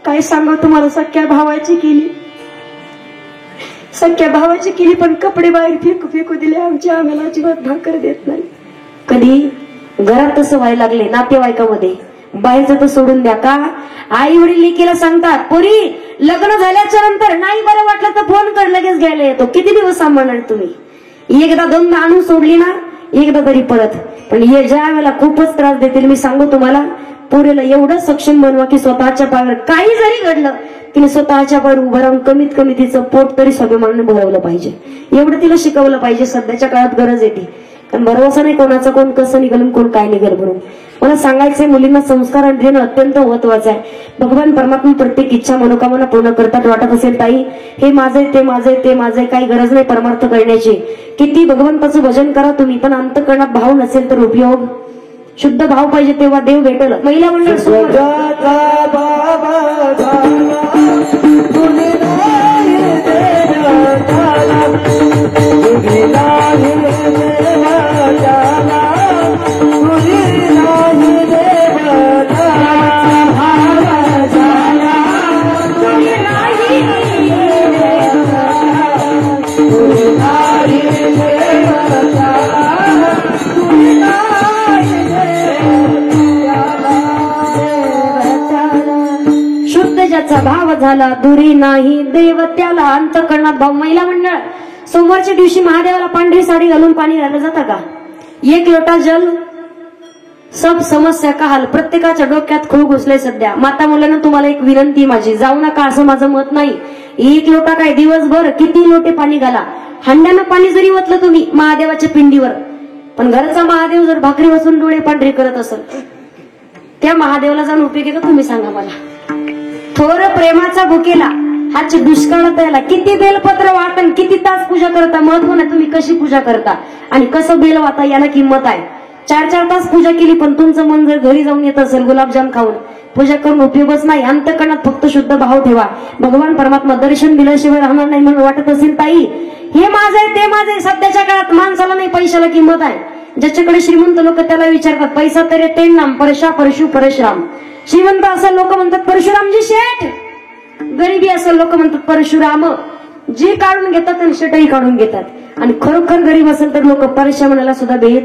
काय सांगा तुम्हाला, सख्या भावाची केली, सख्या भावाची केली पण कपडे बाहेर फेकू दिले, आमच्या आम्हाला अजिबात भाकर देत नाही. कधी घरात तसं व्हायला लागले नातेवाईकामध्ये, बाहेरचं तर सोडून द्या. का आई वडील लेकीला सांगतात, पोरी लग्न झाल्याच्या नंतर नाही बरं वाटलं तर फोन कर, लगेच घ्यायला येतो. किती दिवस सांभाळणार तुम्ही? एकदा दोनदा आणून सोडली ना, एकदा तरी परत. पण हे ज्या वेळेला खूपच त्रास देतील, मी सांगू तुम्हाला, पोरीला एवढं सक्षम बनवा की स्वतःच्या पायावर काही जरी घडलं तिने स्वतःच्या पायावर उभं राहून कमीत कमी तिचं पोट तरी स्वाभिमानाने भरवलं पाहिजे. एवढं तिला शिकवलं पाहिजे. सध्याच्या काळात गरज येते, कारण भरवसा नाही कोणाचा, कोण कसं निघाल कोण काय निघाल म्हणून. मला सांगायचंय, मुलींना संस्कार देणं अत्यंत महत्वाचं आहे. भगवान परमात्मा प्रत्येक इच्छा मनोकामना पूर्ण करतात. वाटत असेल ताई हे माझे ते माझे ते माझे, काही गरज नाही परमार्थ करण्याची. किती भगवंताचं भजन करा तुम्ही, पण अंतःकरणात भाव नसेल तर उपयोग. शुद्ध भाव पाहिजे तेव्हा देव भेटेल. महिला मंडळ भाव झाला दुरी नाही देव त्याला अंतःकरणात भाव. महिला मंडळ सोमवारच्या दिवशी महादेवाला पांढरी साडी घालून पाणी घाललं जातं का? एक लोटा जल सब समस्या का हाल. प्रत्येकाच्या डोक्यात खूळ घुसले सध्या. माता मुलांना तुम्हाला एक विनंती माझी, जाऊ नका असं माझं मत नाही. एक लोटा काय दिवसभर किती लोटे पाणी घाला. हांड्यानं पाणी जरी ओतलं तुम्ही महादेवाच्या पिंडीवर, पण घरचा महादेव जर भाकरी बसून डोळे पांढरे करत असेल, त्या महादेवाला जाऊन उपयोग आहे का तुम्ही सांगा मला? थोर प्रेमाचा भुकेला हाची दुष्काळात याला किती बेलपत्र वाटण, किती तास पूजा करता, महत्व नाही तुम्ही कशी पूजा करता आणि कसं बेल वाटा याला किंमत आहे. 4-4 तास पूजा केली पण तुमचं मन जर घरी जाऊन येत असेल गुलाबजाम खाऊन, पूजा करून उपयोगच नाही. अंतःकरणात फक्त शुद्ध भाव ठेवा. भगवान परमात्मा दर्शन दिल्याशिवाय राहणार नाही. म्हणून वाटत असेल ताई हे माझं आहे ते माझं आहे, सध्याच्या काळात माणसाला नाही पैशाला किंमत आहे. ज्याच्याकडे श्रीमंत लोक त्याला विचारतात पैसा तरी ते नाम परशा परशु परशुराम. श्रीमंत असेल लोक म्हणतात परशुरामजी शेठ, गरिबी असेल लोक म्हणतात परशुराम. जे काढून घेतात आणि शेटही काढून घेतात. आणि खरोखर गरीब असेल तर लोक परशा म्हणायला सुद्धा देत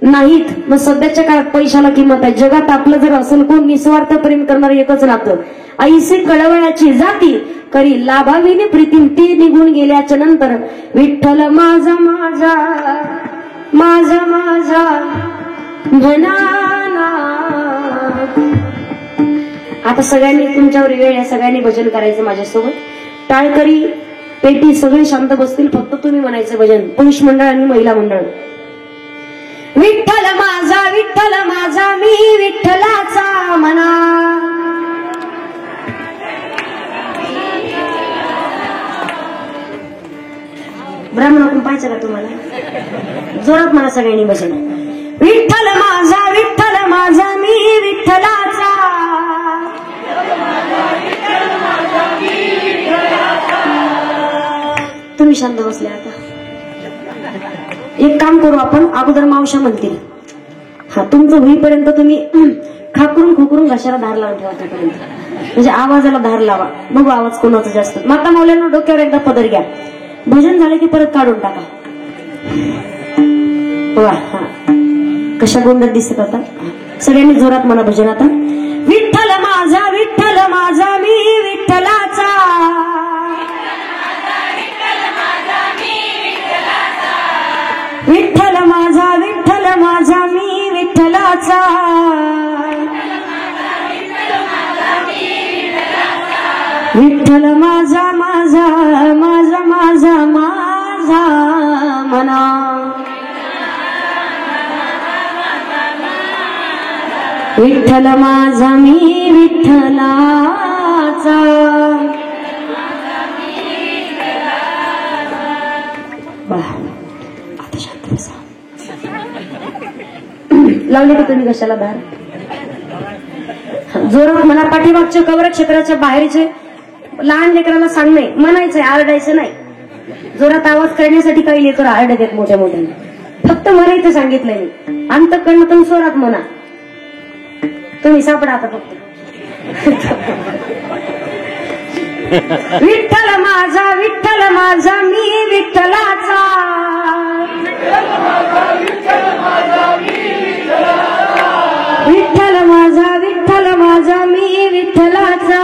नाहीत. मग सध्याच्या काळात पैशाला किंमत आहे. जगात आपलं जर असेल कोण निस्वार्थ प्रेम करणार एकच नातं, ऐसे कळवळ्याची जाती करी लाभाविने प्रीतीम. ते निघून गेल्याच्या नंतर विठ्ठल माझा माझा माझा माझा म्हणाला. आता सगळ्यांनी तुमच्यावर वेळ आहे, सगळ्यांनी भजन करायचं माझ्यासोबत. टाळकरी पेटी सगळे शांत बसतील, फक्त तुम्ही म्हणायचं भजन, पुरुष मंडळ आणि महिला मंडळ. विठ्ठल माझा मी विठ्ठलाचा म्हणा. ब्राह्मणाकडून पाहायचं का तुम्हाला? जोरात म्हणा सगळ्यांनी भजन. विठ्ठल माझा मी विठ्ठलाचा. तुम्ही शांत बसले. आता एक काम करू आपण, अगोदर मावशा म्हणतील, हा तुमचं होईपर्यंत तुम्ही खाकरून खुकरून घशाला धार लावून ठेवा त्यापर्यंत, म्हणजे आवाजाला धार लावा. बघू आवाज कोणाचा जास्त. माता मावल्यांना डोक्यावर एकदा पदर घ्या. भजन झालं की परत काढून टाका. वा हा कशा गोंधळ दिसत आता. सगळ्यांनी जोरात म्हणा भजन आता. विठ्ठल माझा मी विठ्ठलाचा. विठ्ठल माझा मी विठ्ठलाचा. विठ्ठल माझा माझा माझा माझा माझा म्हणा. विठ्ठल माझा मी विठ्ठलाचा आता शांत बसा. लावले का तुम्ही कशाला दार जोरात म्हणा. पाठीमागच्या कवर क्षेत्राच्या बाहेरचे लहान लेकरांना सांगणे म्हणायचंय, आरडायचं नाही. जोरात आवाज करण्यासाठी काही लेकर आरडत आहेत मोठ्या मोठ्याने. फक्त म्हणायचं सांगितलंय मी. अंतःकरणातून स्वरात म्हणा. तुम्ही सापडा आता फक्त. विठ्ठल माझा मी विठ्ठलाचा विठ्ठल माझा मी विठ्ठलाचा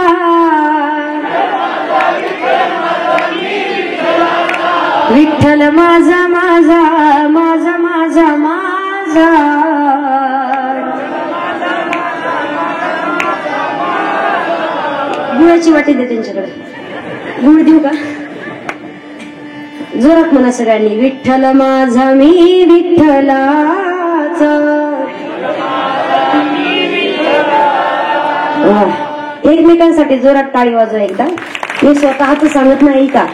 विठ्ठल माझा गुळाची वाटी दे त्यांच्याकडे. गुळ देऊ का? जोरात म्हणा सगळ्यांनी. विठ्ठल माझा मी विठ्ठलाचा. एकमेकांसाठी जोरात टाळी वाजवा एकदा. मी स्वतःच सांगत नाही का,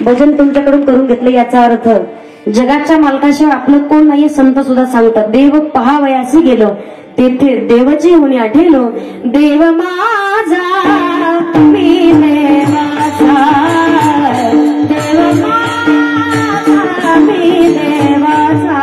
भजन तुमच्याकडून करून घेतलं. याचा अर्थ जगाच्या मालकाशिवाय आपलं कोण नाही. संत सुद्धा सांगतात. देव पहावयासी गेलो तेथे देवची होणी आठेलो. देव माझा मी देवाचा देव माझा मी देवाचा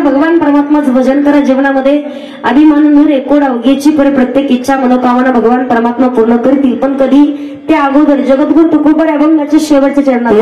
भगवान परमात्माचं भजन करा. जीवनामध्ये अभिमान रेकोड अवघेची पर प्रत्येक इच्छा मनोकामना भगवान परमात्मा पूर्ण करतील. पण कधी त्या अगोदर जगद्गुरु तुकोबर अभंगाच्या शेवटच्या चरणात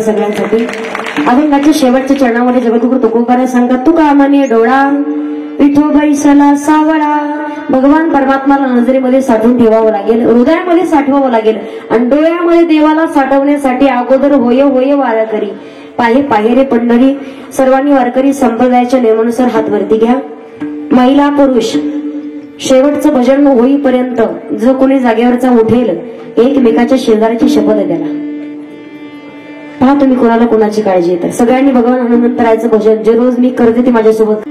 सगळ्यांसाठी. अभंगाच्या शेवटच्या चरणामध्ये जगद्गुरु तुकोबाराय सांगतात. तुका म्हणे डोळा विठोबाई सला सावळा. भगवान परमात्माला नजरेमध्ये साठवून ठेवावं लागेल, हृदयामध्ये साठवावं लागेल. आणि डोळ्यामध्ये देवाला साठवण्यासाठी अगोदर होय होय वारकरी पाहे पाहे रे पंढरी. सर्वांनी वारकरी संप्रदायाच्या नियमानुसार हात वरती घ्या. महिला पुरुष शेवटचं भजन होईपर्यंत जो कोणी जागेवरचा उठेल एकमेकाच्या शेजाऱ्याची शपथ द्याला. पहा तुम्ही कोणाला कोणाची काळजी येते. सगळ्यांनी भगवान हनुमंतरायचं भजन जे रोज मी करते ते माझ्यासोबत.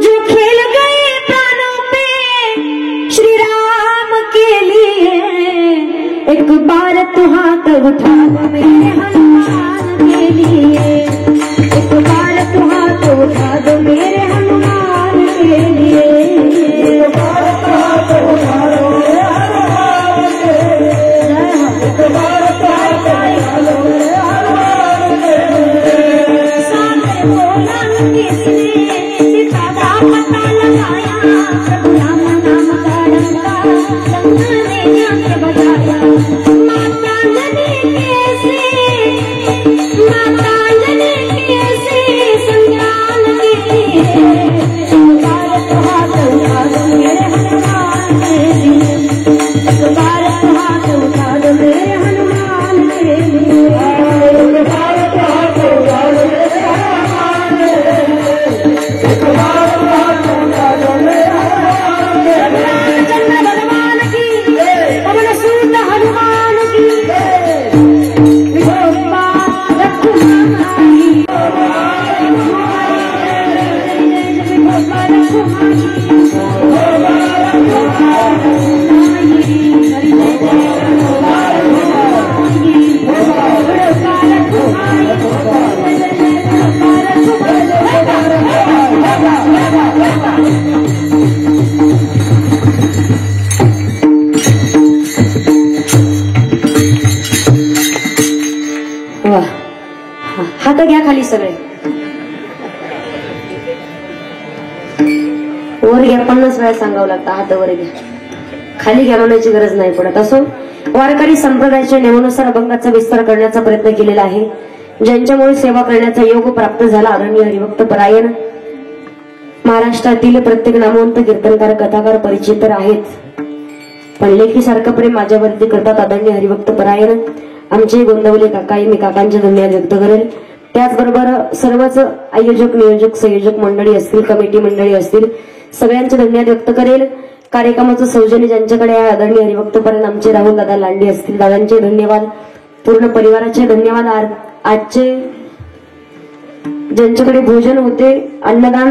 जो खेल गए प्राणों पे श्री राम के लिए, एक बार तो हाथ उठा दो मेरे हनुमान के लिए, एक बार तो हाथ उठा दो मेरे हनुमान के लिए, एक बार तो हाथ उठा दो मेरे हनुमान के लिए, एक बार तो हाथ उठा दो मेरे हनुमान के लिए. सामने बोला किसने सीता का पता लगाया, प्रभु राम नाम का डंका लंका ने जाके बजाया. माता अंजनी कैसे संग्राम के लिए, एक बार तो हाथ उठा दो मेरे हनुमान के लिए, एक बार तो हाथ उठा दो मेरे हनुमान के लिए, एक बार तो हाथ उठा दो मेरे हनुमान के लिए, एक बार तो हाथ उठा दो मेरे हनुमान के लिए. चंद्र भगवान की पवन सूत हनुमान की हात घ्या खाली सगळे वर घ्या. 50 वेळा सांगावं लागतं हात वर घ्या, खाली घ्या म्हणायची गरज नाही पडत. असो वारकरी संप्रदायाच्या नियमानुसार अभंगाचा विस्तार करण्याचा प्रयत्न केलेला आहे. ज्यांच्यामुळे सेवा करण्याचा योग प्राप्त झाला आदरणीय हरिभक्त परायण महाराष्ट्रातील प्रत्येक नामवंत कीर्तनकार कथाकार परिचित तर आहेत, पण लेखीसारखं प्रेम माझ्यावरती करतात आदरणीय हरिभक्त परायण आमचे गोंदवले काकाई. मी काकांचे धन्यवाद व्यक्त करेल. त्याचबरोबर सर्वच आयोजक नियोजक संयोजक मंडळी असतील, कमिटी मंडळी असतील, सगळ्यांचे धन्यवाद व्यक्त करेल. कार्यक्रमाचं सौजन्य ज्यांच्याकडे आहे आदरणीय हरिभक्त परायण आमचे राहुल दादा लांडे असतील, दादांचे धन्यवाद. पूर्ण परिवाराचे धन्यवाद. आजचे ज्यांच्याकडे भोजन होते अन्नदान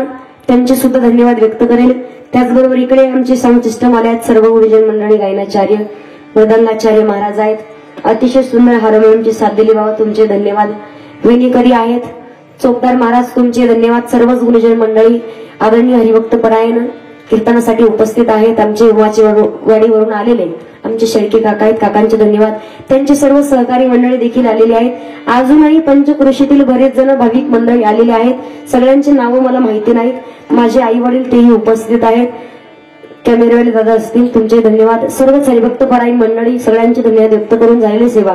त्यांचे सुद्धा धन्यवाद व्यक्त करेल. त्याचबरोबर इकडे आमचे साऊंड सिस्टम आले आहेत, सर्व गुरुजन मंडळी, गायनाचार्य मृदंगाचार्य महाराज आहेत, अतिशय सुंदर हार्मोनियमची साथ दिली बाबा तुमचे धन्यवाद. वेणीकरी आहेत, चोपदार महाराज तुमचे धन्यवाद. सर्वच गुरुजन मंडळी आदरणीय हरिभक्त परायण कीर्तनासाठी उपस्थित आहेत. आमचे उमाची वाडीवरून आलेले आमचे शेळके काका आहेत, काकांचे धन्यवाद. त्यांचे सर्व सहकारी मंडळी देखील आलेली आहेत. अजूनही पंचक्रोशीतील बरेच जण भाविक मंडळी आलेले आहेत. सगळ्यांची नावं मला माहिती नाहीत. माझे आई वडील तेही उपस्थित आहेत. कॅमेरावाले दादा असतील तुमचे धन्यवाद. सर्वच हरिभक्त परायण मंडळी सगळ्यांचे धन्यवाद व्यक्त करून झालेली सेवा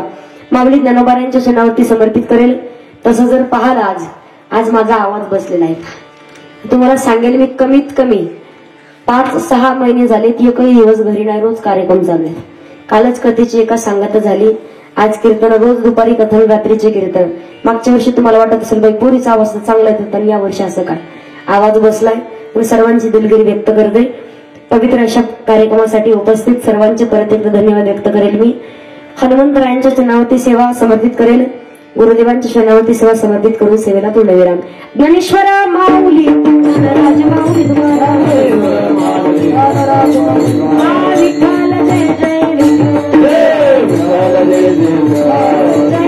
माऊली ज्ञानोबारायांच्या क्षणावरती समर्पित करेल. तसं जर पाहाल आज माझा आवाज बसलेला आहे. तुम्हाला सांगेल मी कमीत कमी 5-6 महिने झाले की एकही दिवस घरी नाही, रोज कार्यक्रम चालू आहे. कालच कथेची एका सांगता झाली, आज कीर्तन, रोज दुपारी कथन, रात्रीचे कीर्तन. मागच्या वर्षी तुम्हाला वाटत असेल बाई पोरीचा आवाज चांगला येत होता, या वर्षी असं काय आवाज बसलाय. मी सर्वांची दिलगिरी व्यक्त करते. पवित्र अशा कार्यक्रमासाठी उपस्थित सर्वांचे परत एकदा धन्यवाद व्यक्त करेल. मी हनुमंतरायांच्या चरणावरती सेवा समर्पित करेल. गुरुदेवांच्या चरणावरती सेवा समर्पित करून सेवेला पूर्णविराम. ज्ञानेश्वर माऊली राज माऊली विठ्ठल जय जय विठ्ठल.